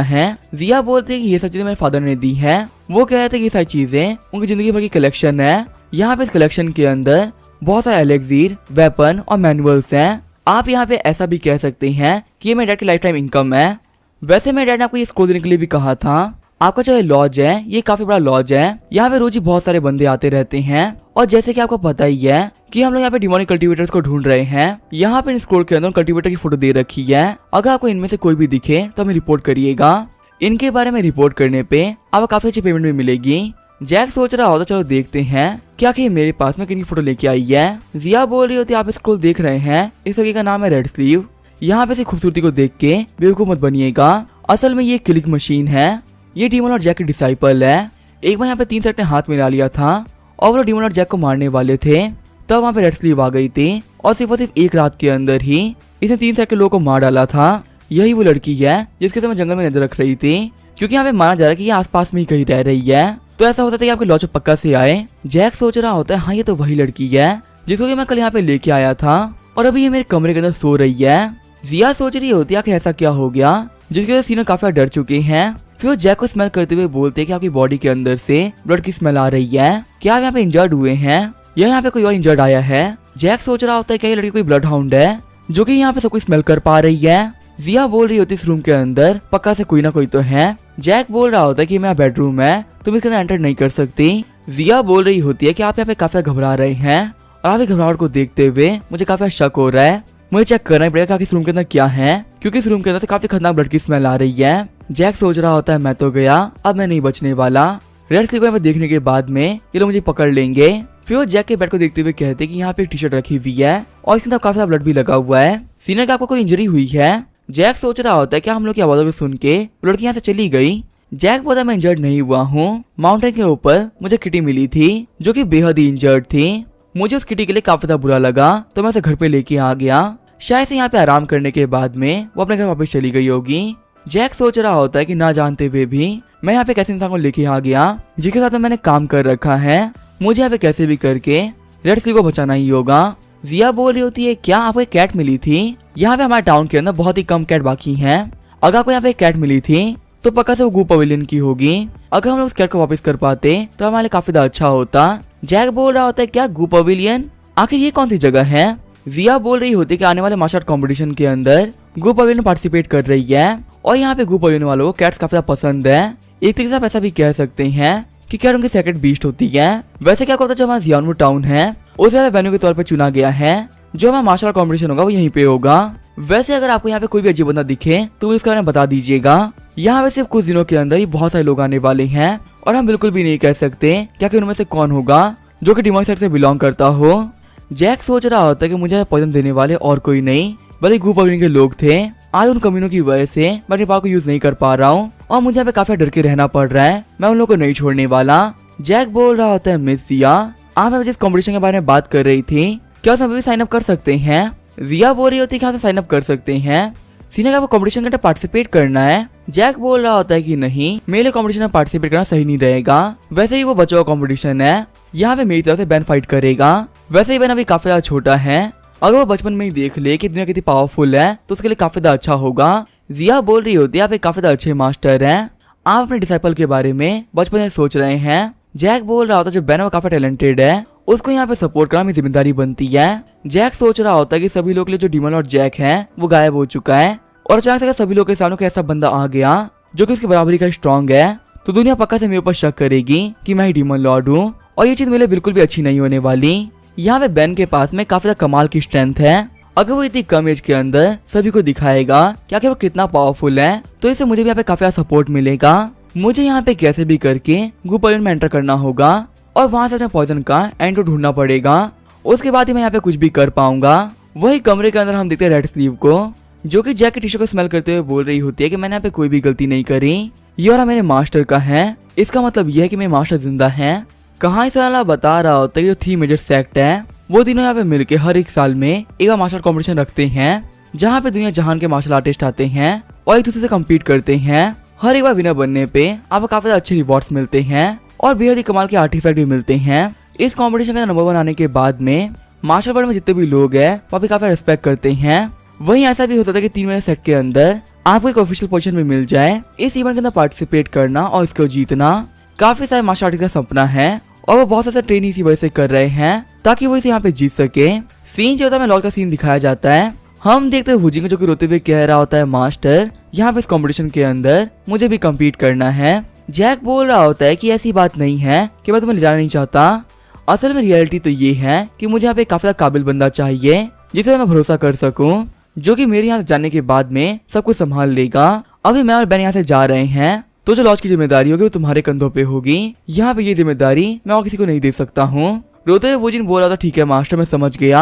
हैं? जिया बोलते हैं कि ये सब चीजें मेरे फादर ने दी है। वो कह रहे थे कि ये सारी चीजें उनकी जिंदगी भर की कलेक्शन है। यहाँ पे इस कलेक्शन के अंदर बहुत सारे एलेक्सीर, वेपन और मैनुअल्स हैं। आप यहाँ पे ऐसा भी कह सकते हैं कि ये मेरे डैड की लाइफ टाइम इनकम है। वैसे मेरे डैड ने आपको ये स्क्रोल देने के लिए भी कहा था। आपका जो लॉज है ये काफी बड़ा लॉज है। यहाँ पे रोज ही बहुत सारे बंदे आते रहते हैं और जैसे कि आपको पता ही है कि हम लोग यहाँ पे डिमोनिक कल्टीवेटर्स को ढूंढ रहे हैं। यहाँ पे स्क्रोल के अंदर कल्टीवेटर की फोटो दे रखी है। अगर आपको इनमें से कोई भी दिखे तो हमें रिपोर्ट करिएगा। इनके बारे में रिपोर्ट करने पे आपको काफी अच्छी पेमेंट भी मिलेगी। जैक सोच रहा होता चलो देखते हैं क्या कि मेरे पास में कितनी फोटो लेके आई है। जिया बोल रही होती आप स्क्रोल देख रहे हैं, इस लड़के का नाम है रेड स्लीव। यहाँ पे से खूबसूरती को देख के बेवकूफ मत बनिएगा, असल में ये क्लिक मशीन है। ये डीमन और जैक के डिसाइपल है। एक बार यहाँ पे 3 सेट ने हाथ मिला लिया था और वो डीमन और जैक को मारने वाले थे, तब वहाँ पे रेड स्लीव आ गई थी और सिर्फ एक रात के अंदर ही इसने 3 सेट के लोगों को मार डाला था। यही वो लड़की है जिसके समय जंगल में नजर रख रही थी, क्योंकि यहाँ पे माना जा रहा है कि ये आसपास में ही कहीं रह रही है। तो ऐसा होता था कि आपके लॉज पक्का से आए। जैक सोच रहा होता है हाँ ये तो वही लड़की है जिसको कि मैं कल यहाँ पे लेके आया था और अभी ये मेरे कमरे के अंदर सो रही है। जिया सोच रही होती है कि ऐसा क्या हो गया जिसकी वजह से सीनों काफी डर चुके हैं। फिर वो जैक को स्मेल करते हुए बोलते हैं कि आपकी बॉडी के अंदर से ब्लड की स्मेल आ रही है। क्या आप यहाँ पे इंजर्ड हुए हैं या यहाँ पे कोई और इंजर्ड आया है? जैक सोच रहा होता है क्या ये लड़की कोई ब्लड हाउंड है जो कि यहाँ पे सब कुछ स्मेल कर पा रही है। जिया बोल रही होती इस रूम के अंदर पक्का से कोई ना कोई तो है। जैक बोल रहा होता है कि मेरा बेडरूम है, तुम इसके अंदर एंटर नहीं कर सकती। जिया बोल रही होती है कि आप यहाँ पे काफी घबरा रहे हैं और आप घबराहट को देखते हुए मुझे काफी शक हो रहा है। मुझे चेक करना ही पड़ेगा कि इस रूम के अंदर क्या है, क्योंकि इस रूम के अंदर से काफी खतरनाक ब्लड की स्मेल आ रही है। जैक सोच रहा होता है मैं तो गया, अब मैं नहीं बचने वाला। रेड स्लीव को यहाँ पे देखने के बाद में ये लोग मुझे पकड़ लेंगे। फिर वो जैक के बेड को देखते हुए कहते हैं कि यहाँ पे एक टी शर्ट रखी हुई है और इसके अंदर काफी सारा ब्लड भी लगा हुआ है। सीनियर का आपको कोई इंजरी हुई है? जैक सोच रहा होता है क्या हम लोग की आवाजों को सुन के लड़की यहाँ से चली गई। जैक बोलता मैं इंजर्ड नहीं हुआ हूँ, माउंटेन के ऊपर मुझे किटी मिली थी जो कि बेहद ही इंजर्ड थी। मुझे उस किटी के लिए काफी बुरा लगा तो मैं उसे घर पे लेके आ गया। शायद से यहाँ पे आराम करने के बाद में वो अपने घर वापस चली गई होगी। जैक सोच रहा होता है कि ना जानते हुए भी मैं यहाँ पे कैसे इंसान को लेके आ गया जिसके साथ में मैंने काम कर रखा है। मुझे यहाँ पे कैसे भी करके रेड स्लीव को बचाना ही होगा। जिया बोल रही होती है क्या आपको एक कैट मिली थी? यहाँ पे हमारे टाउन के अंदर बहुत ही कम कैट बाकी हैं। अगर आपको यहाँ पे एक कैट मिली थी तो पक्का से वो गू पवेलियन की होगी। अगर हम लोग उस कैट को वापस कर पाते तो हमारे लिए काफी अच्छा होता। जैक बोल रहा होता है क्या गू पवेलियन, आखिर ये कौन सी जगह है? जिया बोल रही होती है कि आने वाले मार्शल आर्ट कॉम्पिटिशन के अंदर गू पवेलियन पार्टिसिपेट कर रही है और यहाँ पे गू पवेलियन वालों को कैट्स काफी पसंद है। एक तरीके से आप ऐसा भी कह सकते हैं कि कैट उनकी सेक्रेट बीस्ट होती है। वैसे क्या होता है जो हमारा जियानवू टाउन है उसे वेन्यू के तौर पर चुना गया है। जो हमारा मार्शल आर्ट कॉम्पिटिशन होगा वो यहीं पे होगा। वैसे अगर आपको यहाँ पे कोई भी अजीब बंदा दिखे तो इसके बारे में बता दीजिएगा। यहाँ पे सिर्फ कुछ दिनों के अंदर ही बहुत सारे लोग आने वाले हैं और हम बिल्कुल भी नहीं कह सकते क्या कि उनमें से कौन होगा जो कि डिमॉनिक साइड से बिलोंग करता हो। जैक सोच रहा होता है कि मुझे पॉइजन देने वाले और कोई नहीं बल्कि गू पवेलियन के लोग थे। आज उन कमीनों की वजह से मैं अपने पावर को यूज नहीं कर पा रहा हूँ और मुझे यहाँ पे काफी डर के रहना पड़ रहा है। मैं उन लोगों को नहीं छोड़ने वाला। जैक बोल रहा होता है मिस जिया आप जिस कॉम्पिटिशन के बारे में बात कर रही थी क्या उसमें भी साइन अप कर सकते हैं? जिया बोल रही होती है कि साइन अप कर सकते हैं। सीनियर का कॉम्पिटिशन के अंदर पार्टिसिपेट करना है। जैक बोल रहा होता है कि नहीं मेरे लिए कॉम्पिटिशन में पार्टिसिपेट करना सही नहीं रहेगा। वैसे ही वो बच्चों का कॉम्पिटिशन है, यहाँ पे मेरी तरफ से बैन फाइट करेगा। वैसे ही बैन अभी काफी ज्यादा छोटा है, अगर वो बचपन में ही देख ले कि दुनिया कितनी पावरफुल है तो उसके लिए काफी ज्यादा अच्छा होगा। जिया बोल रही होती है आप काफी ज्यादा अच्छे मास्टर हैं, आप अपने डिसाइपल के बारे में बचपन से सोच रहे हैं। जैक बोल रहा होता है जो बैन वो काफी टैलेंटेड है उसको यहाँ पे सपोर्ट करना मेरी जिम्मेदारी बनती है। जैक सोच रहा होता है कि सभी लोग के लिए जो डीमन लॉर्ड जैक है वो गायब हो चुका है और अचानक से सभी लोग के सामने ऐसा बंदा आ गया जो कि उसकी बराबरी का स्ट्रॉन्ग है तो दुनिया पक्का से मेरे ऊपर शक करेगी कि मैं ही डीमन लॉर्ड हूँ और ये चीज मेरे लिए बिल्कुल भी अच्छी नहीं होने वाली। यहाँ पे बेन के पास में काफी ज्यादा कमाल की स्ट्रेंथ है। अगर वो इतनी कम एज के अंदर सभी को दिखाएगा कि आखिर वो कितना पावरफुल है तो इससे मुझे भी यहाँ पे काफी ज्यादा सपोर्ट मिलेगा। मुझे यहाँ पे कैसे भी करके गू पवेलियन में एंटर करना होगा और वहां से अपने पॉइजन का एंटीडोट ढूंढना पड़ेगा। उसके बाद ही मैं यहाँ पे कुछ भी कर पाऊंगा। वही कमरे के अंदर हम देखते हैं रेड स्लीव को जो कि जैक की टी-शर्ट को स्मेल करते हुए बोल रही होती है कि मैंने यहाँ पे कोई भी गलती नहीं करी, ये और मेरे मास्टर का है। इसका मतलब यह है कि मेरे मास्टर जिंदा है। कहानी से वाला बता रहा होता है कि जो 3 मेजर सेक्ट है वो तीनों यहाँ पे मिलके हर एक साल में एक मार्शल कॉम्पिटिशन रखते हैं जहाँ पे दुनिया जहान के मार्शल आर्टिस्ट आते हैं और एक दूसरे से कम्पीट करते हैं। हर एक बार विनर बनने पे आपको काफी अच्छे रिवॉर्ड्स मिलते हैं और बेहद ही कमाल के आर्टिफैक्ट भी मिलते हैं। इस कंपटीशन का नंबर 1 आने के बाद में मार्शल वर्ल्ड में जितने भी लोग हैं वो भी काफी रिस्पेक्ट करते हैं। वहीं ऐसा भी हो सकता है कि 3 महीने सेट के अंदर आपको एक ऑफिशियल पोजीशन भी मिल जाए। इस इवेंट के अंदर पार्टिसिपेट करना और इसको जीतना काफी सारे मार्शल आर्टिस्ट का सपना है और वो बहुत सारे ट्रेन इसी वजह से कर रहे हैं ताकि वो इसे यहाँ पे जीत सके। सीन जो होता है लॉर्ड का सीन दिखाया जाता है। हम देखते हैं वुजिंग जो कि रोते हुए कह रहा होता है मास्टर यहाँ पे इस कंपटीशन के अंदर मुझे भी कम्पीट करना है। जैक बोल रहा होता है कि ऐसी बात नहीं है कि मैं तुम्हें ले जाना नहीं चाहता, असल में रियलिटी तो ये है कि मुझे यहाँ पे काफी काबिल बंदा चाहिए जिसे मैं भरोसा कर सकूं, जो कि मेरे यहाँ जाने के बाद में सब कुछ संभाल लेगा। अभी मैं और बैन यहाँ से जा रहे हैं तो जो लॉज की जिम्मेदारी होगी वो तुम्हारे कंधों पे होगी। यहाँ पे ये जिम्मेदारी मैं और किसी को नहीं दे सकता हूँ। रोते हुए वुजिन बोल रहा था ठीक है मास्टर मैं समझ गया,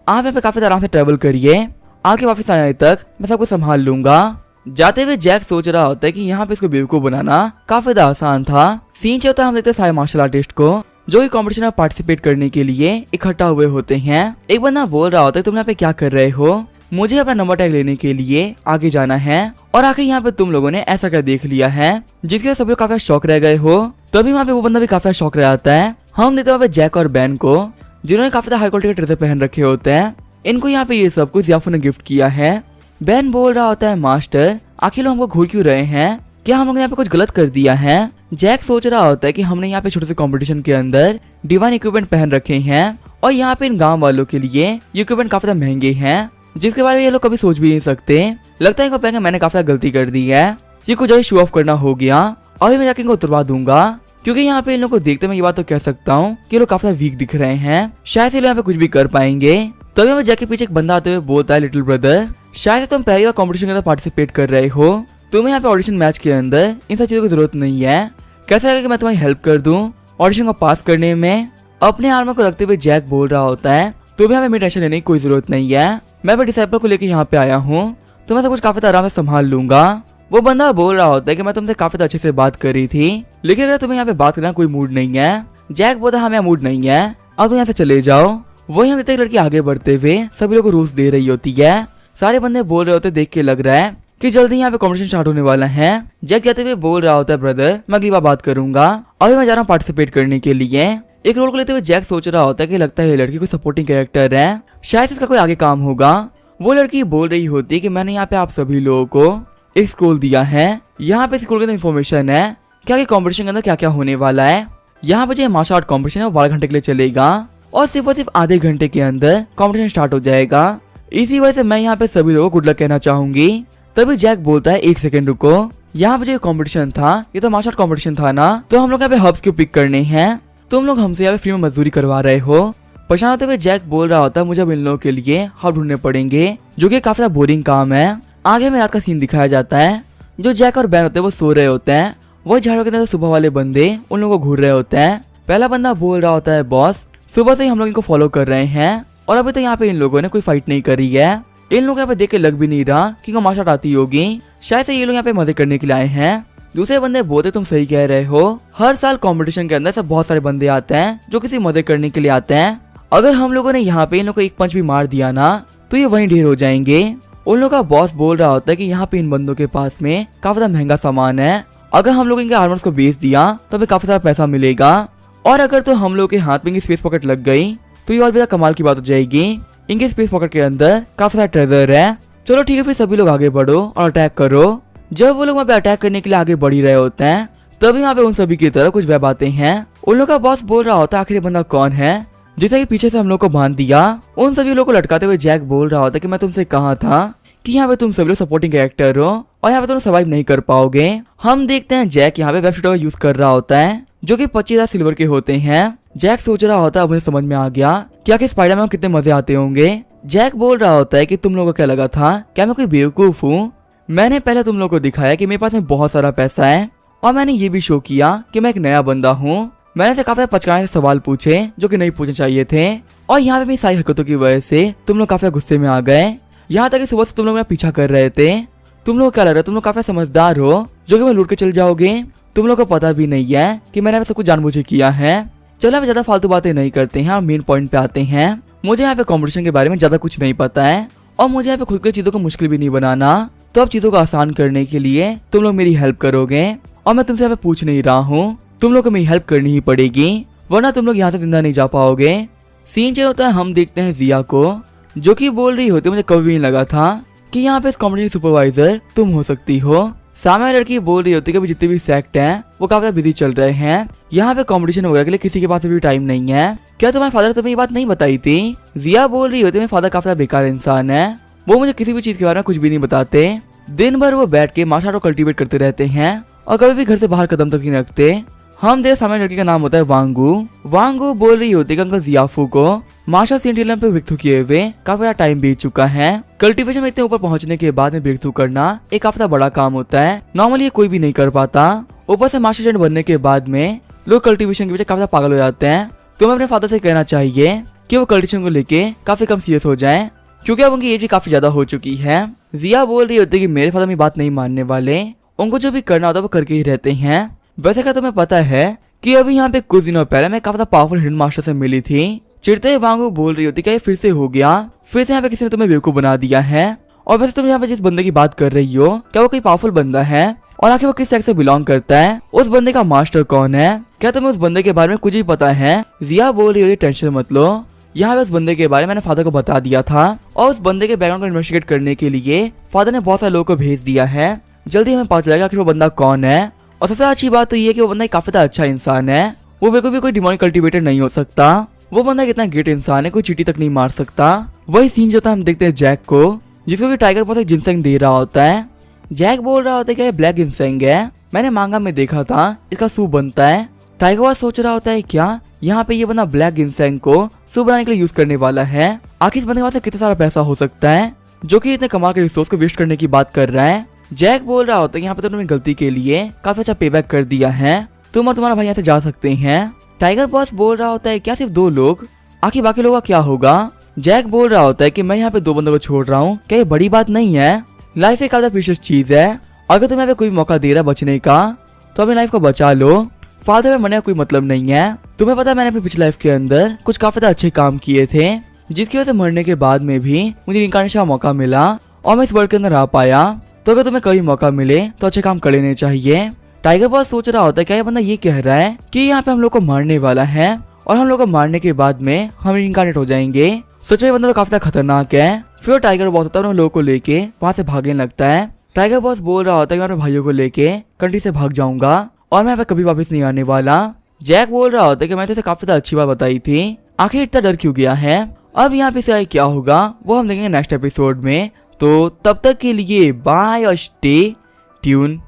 आप यहाँ पे काफी आराम से ट्रेवल करिए, आके वापस आने तक मैं सब कुछ संभाल लूंगा। जाते हुए जैक सोच रहा होता है कि यहाँ पे इसको बेवकूफ बनाना काफी आसान था। सीन चलता है हम देखते हैं सारे मार्शल आर्टिस्ट को जो कि कॉम्पिटिशन में पार्टिसिपेट करने के लिए इकट्ठा हुए होते हैं। एक बंदा बोल रहा होता है तुम यहाँ पे क्या कर रहे हो, मुझे अपना नंबर टैग लेने के लिए आगे जाना है और आखिर यहाँ पे तुम लोगों ने ऐसा क्या देख लिया है जिसके सभी लोग काफी शौक रह गए हो। तभी वहाँ पे वो बंदा भी काफी शौक रह आता है। हम देखते हैं जैक और बैन को जिन्होंने काफी हाई क्वालिटी के ड्रेस पहन रखे होते हैं। इनको यहाँ पे ये सब कुछ याफू ने गिफ्ट किया है। बैन बोल रहा होता है मास्टर आखिर लोग हमको घूर क्यों रहे हैं, क्या हम लोग ने यहाँ पे कुछ गलत कर दिया है। जैक सोच रहा होता है कि हमने यहाँ पे छोटे से कंपटीशन के अंदर डिवाइन इक्विपमेंट पहन रखे हैं और यहाँ पे इन गांव वालों के लिए ये इक्विपमेंट काफी महंगे हैं जिसके बारे में ये लोग कभी सोच भी नहीं सकते। लगता है इनको पहन के मैंने काफी गलती कर दी है, ये कुछ ज्यादा शो ऑफ करना हो गया। अभी मैं जाके इनको उतरवा दूंगा क्योंकि यहाँ पे इन लोग को देखते मैं ये बात तो कह सकता हूँ कि ये लोग काफी वीक दिख रहे हैं, शायद ये लोग यहाँ पे कुछ भी कर पाएंगे। तभी मैं जैक के पीछे एक बंदा आते हुए बोलता है लिटिल ब्रदर शायद तुम पहली बार कॉम्पिटिशन के अंदर पार्टिसिपेट कर रहे हो, तुम्हें यहाँ पे ऑडिशन मैच के अंदर इन सब चीजों की जरूरत नहीं है, कैसा लगेगा कि मैं तुम्हारी हेल्प कर दूं ऑडिशन को पास करने में। अपने आर्मर को रखते हुए जैक बोल रहा होता है तुम्हें यहाँ पे मेरी टेंशन लेने की कोई जरूरत नहीं है, मैं भी डिसाइपल को लेकर यहाँ पे आया हूँ तो मैं सब कुछ काफी आराम से संभाल लूंगा। वो बंदा बोल रहा होता है कि मैं तुमसे काफी अच्छे से बात करी थी लेकिन अगर तुम्हें यहाँ पे बात करना कोई मूड नहीं है। जैक बोलता हमें मूड नहीं है अब तुम यहाँ से चले जाओ। वही हम एक लड़की आगे बढ़ते हुए सभी लोगों को रूस दे रही होती है। सारे बंदे बोल रहे होते देख के लग रहा है कि जल्दी यहाँ पे कॉम्पिटिशन स्टार्ट होने वाला है। जैक जाते हुए बोल रहा होता है ब्रदर मैं अगली बार बात करूंगा, अभी मैं जा रहा हूँ पार्टिसिपेट करने के लिए। एक रोल को लेते हुए जैक सोच रहा होता है कि लगता है ये लड़की कोई सपोर्टिंग कैरेक्टर है, शायद इसका कोई आगे काम होगा। वो लड़की बोल रही होती है कि मैंने यहाँ पे आप सभी लोगों को एक स्क्रोल दिया है, यहाँ पे स्क्रोल के अंदर इन्फॉर्मेशन है क्या कॉम्पिटिशन के अंदर क्या क्या होने वाला है। यहाँ पे जो मार्शल आर्ट कॉम्पिटिशन है वो 12 घंटे के लिए चलेगा और सिर्फ आधे घंटे के अंदर कॉम्पिटिशन स्टार्ट हो जाएगा। इसी वजह से मैं यहाँ पे सभी लोगों को गुड लक कहना चाहूंगी। तभी जैक बोलता है एक सेकंड रुको, यहाँ पे जो कॉम्पिटिशन था ये तो मार्शल आर्ट कॉम्पिटिशन था ना, तो हम लोग यहाँ पे हब्स क्यों पिक करने हैं, तुम लोग हमसे यहाँ पे फ्री में मजदूरी करवा रहे हो। परेशान होते हुए जैक बोल रहा होता है मुझे अब इन लोगों के लिए हब ढूंढने पड़ेंगे जो कि काफी बोरिंग काम है। आगे में रात का सीन दिखाया जाता है। जो जैक और बैन होते हैं वो सो रहे होते हैं, वही झाड़ों के अंदर सुबह वाले बंदे उन लोगों को घूर रहे होते हैं। पहला बंदा बोल रहा होता है बॉस सुबह से ही हम लोग इनको फॉलो कर रहे हैं और अभी तक यहाँ पे इन लोगों ने कोई फाइट नहीं करी है। इन लोग यहाँ पे देख के लग भी नहीं रहा कि इनको मार्शल आर्ट आती होगी, शायद से ये लोग यहाँ पे मदद करने के लिए आए हैं। दूसरे बंदे बोलते तुम सही कह रहे हो, हर साल कंपटीशन के अंदर सब बहुत सारे बंदे आते हैं जो किसी मदद करने के लिए आते हैं। अगर हम लोगों ने यहाँ पे इन लोगों को एक पंच भी मार दिया ना तो ये वहीं ढेर हो जाएंगे। उन लोगों का बॉस बोल रहा होता है कि यहाँ पे इन बंदों के पास में काफी ज्यादा महंगा सामान है, अगर हम लोग इनके आर्मर्स को बेच दिया तो हमें काफी सारा पैसा मिलेगा और अगर तो हम लोग के हाथ में स्पेस पॉकेट लग गई तो ये और भी कमाल की बात हो जाएगी। इनके स्पेस पॉकेट के अंदर काफी सारा ट्रेजर है। चलो ठीक है फिर सभी लोग आगे बढ़ो और अटैक करो। जब वो लोग वहाँ पे अटैक करने के लिए आगे बढ़ ही रहे होते हैं तभी यहाँ पे उन सभी की तरफ कुछ वेब आते हैं। उन लोग का बॉस बोल रहा होता है आखिर बंदा कौन है जिसे कि पीछे से हम लोग को बांध दिया। उन सभी लोग को लटकाते हुए जैक बोल रहा होता है कि मैं तुमसे कहा था कि यहाँ पे तुम सभी लोग सपोर्टिंग कैरेक्टर हो और यहाँ पे तुम सर्वाइव नहीं कर पाओगे। हम देखते हैं जैक यहाँ पे वेब शूटर यूज कर रहा होता है जो कि 25,000 सिल्वर के होते हैं। जैक सोच रहा होता है मुझे समझ में आ गया कि आखिर स्पाइडरमैन को कितने मजे आते होंगे। जैक बोल रहा होता है कि तुम लोगों को क्या लगा था, क्या मैं कोई बेवकूफ हूँ? मैंने पहले तुम लोगों को दिखाया कि मेरे पास में बहुत सारा पैसा है और मैंने ये भी शो किया कि मैं एक नया बंदा हूँ। मैंने से काफी पचकाने से सवाल पूछे जो कि नहीं पूछने चाहिए थे और यहाँ पे मेरी सारी हरकतों की वजह से तुम लोग काफी गुस्से में आ गए। यहाँ तक कि सुबह से तुम लोग मेरा पीछा कर रहे थे। तुम लोग क्या लग रहा है तुम लोग काफी समझदार हो जो कि मैं लूट के चल जाओगे। तुम लोग को पता भी नहीं है कि मैंने सब कुछ जानबूझ किया है। चलो अब ज्यादा फालतू बातें नहीं करते हैं और मेन पॉइंट पे आते हैं। मुझे यहाँ पे कॉम्पिटिशन के बारे में ज्यादा कुछ नहीं पता है और मुझे यहाँ पे खुद की चीजों को मुश्किल भी नहीं बनाना। तो अब चीजों को आसान करने के लिए तुम लोग मेरी हेल्प करोगे और मैं तुमसे यहाँ पे पूछ नहीं रहा हूँ, तुम लोग को मेरी हेल्प करनी ही पड़ेगी वरना तुम लोग यहाँ से जिंदा नहीं जा पाओगे। सीन चेंज होता है, हम देखते हैं जिया को जो कि बोल रही होती है मुझे कभी नहीं लगा था कि यहाँ पे इस कॉम्पिटिशन सुपरवाइजर तुम हो सकती हो। सामने लड़की बोल रही होती है कि जितने भी सेक्ट हैं वो काफी बिजी चल रहे हैं, यहाँ पे कंपटीशन वगैरह के लिए किसी के पास भी टाइम नहीं है। क्या तुम्हारे फादर तुम्हें ये बात नहीं बताई थी? जिया बोल रही होती है मेरे फादर काफी बेकार इंसान है, वो मुझे किसी भी चीज के बारे में कुछ भी नहीं बताते। दिन भर वो बैठ के मार्शल आर्ट को कल्टीवेट करते रहते हैं और कभी भी घर से बाहर कदम तक नहीं रखते। हम देख सामने लड़की का नाम होता है वांगू। वांगू बोल रही होती है अंकल जियाफू को मार्शल सेंटिलम पे ब्रेकथ्रू किए हुए काफी बड़ा टाइम बीत चुका है। कल्टीवेशन में इतने ऊपर पहुंचने के बाद में ब्रेकथ्रू करना एक काफी बड़ा काम होता है, नॉर्मली ये कोई भी नहीं कर पाता। ऊपर से मार्शल आर्ट बनने के बाद में लोग कल्टीवेशन के वजह काफी पागल हो जाते हैं। तुम्हें अपने फादर से कहना चाहिए कि वो कल्टीवेशन को लेके काफी कम सीरियस हो जाए क्योंकि अब उनकी एज भी काफी ज्यादा हो चुकी है। जिया बोल रही होती है कि मेरे फादर मेरी बात नहीं मानने वाले, उनको जो भी करना होता है वो करके ही रहते हैं। वैसे क्या तुम्हें पता है कि अभी यहाँ पे कुछ दिनों पहले मैं काफी पावरफुल हिडन मास्टर से मिली थी। चिढ़ते हुए वांगू बोल रही होती है फिर से हो गया, फिर से यहाँ पे किसी ने तुम्हें बेवकूफ बना दिया है। और वैसे तुम यहाँ पे जिस बंदे की बात कर रही हो क्या वो कोई पावरफुल बंदा है और आखिर वो किस सेक्ट से बिलोंग करता है? उस बंदे का मास्टर कौन है? क्या तुम्हें उस बंदे के बारे में कुछ ही पता है? जिया बोल रही हो टेंशन मत लो, यहाँ पे उस बंदे के बारे में मैंने फादर को बता दिया था और उस बंदे के बैकग्राउंड को इन्वेस्टिगेट करने के लिए फादर ने बहुत सारे लोगों को भेज दिया है। जल्दी हमें पता चलेगा आखिर वो बंदा कौन है। और सबसे अच्छी बात तो ये कि वो बंदा काफी अच्छा इंसान है, वो बिल्कुल भी कोई डिमोनिक कल्टीवेटर नहीं हो सकता। वो बंदा कितना ग्रेट इंसान है, कोई चींटी तक नहीं मार सकता। वही सीन जो था हम देखते हैं जैक को, जिसको कि टाइगर बहुत जिनसेंग दे रहा होता है। जैक बोल रहा होता है कि ये ब्लैक जिनसेंग है, मैंने मांगा में देखा था इसका सूप बनता है। टाइगर बात सोच रहा होता है क्या यहाँ पे ये बंदा ब्लैक जिनसेंग को सूप बनाने के लिए यूज करने वाला है? आखिर इस बंदे के पास कितना सारा पैसा हो सकता है जो कि इतने कमाल के रिसोर्स को वेस्ट करने की बात कर रहा है। जैक बोल रहा होता है यहाँ पे तुमने गलती के लिए काफी अच्छा पे बैक कर दिया है, तुम और तुम्हारा भाई यहाँ से जा सकते हैं। टाइगर बॉस बोल रहा होता है क्या सिर्फ 2 लोग, आखिर बाकी लोगों का क्या होगा? जैक बोल रहा होता है कि मैं यहाँ पे 2 बंदों को छोड़ रहा हूँ, क्या ये बड़ी बात नहीं है? लाइफ एक काफी प्रीशियस चीज है, अगर तुम्हें कोई मौका दे रहा है बचने का तो अपनी लाइफ को बचा लो। फादर में मरने का कोई मतलब नहीं है। तुम्हें पता है मैंने अपनी पिछली लाइफ के अंदर कुछ काफी अच्छे काम किए थे जिसकी वजह से मरने के बाद में भी मुझे रिइंकार्नेशन का मौका मिला और मैं इस वर्ल्ड के अंदर आ पाया। तो अगर तुम्हें कभी मौका मिले तो अच्छे काम कर लेने चाहिए। टाइगर बॉस सोच रहा होता है क्या ये बंदा ये कह रहा है कि यहाँ पे हम लोग को मारने वाला है और हम लोग को मारने के बाद में हम रिइंकार्नेट हो जाएंगे। सच में बंदा तो काफी खतरनाक है। फिर टाइगर बॉस होता है उन लोगों को लेके वहाँ से भागने लगता है। टाइगर बॉस बोल रहा होता है मैं अपने भाइयों को लेके कंट्री से भाग जाऊंगा और मैं यहाँ पे कभी वापस नहीं आने वाला। जैक बोल रहा होता है कि मैं तो काफी अच्छी बात बताई थी, आखिर इतना डर क्यों गया है? अब यहाँ पे से क्या होगा वो हम देखेंगे नेक्स्ट एपिसोड में। तो तब तक के लिए बाय और स्टे ट्यून।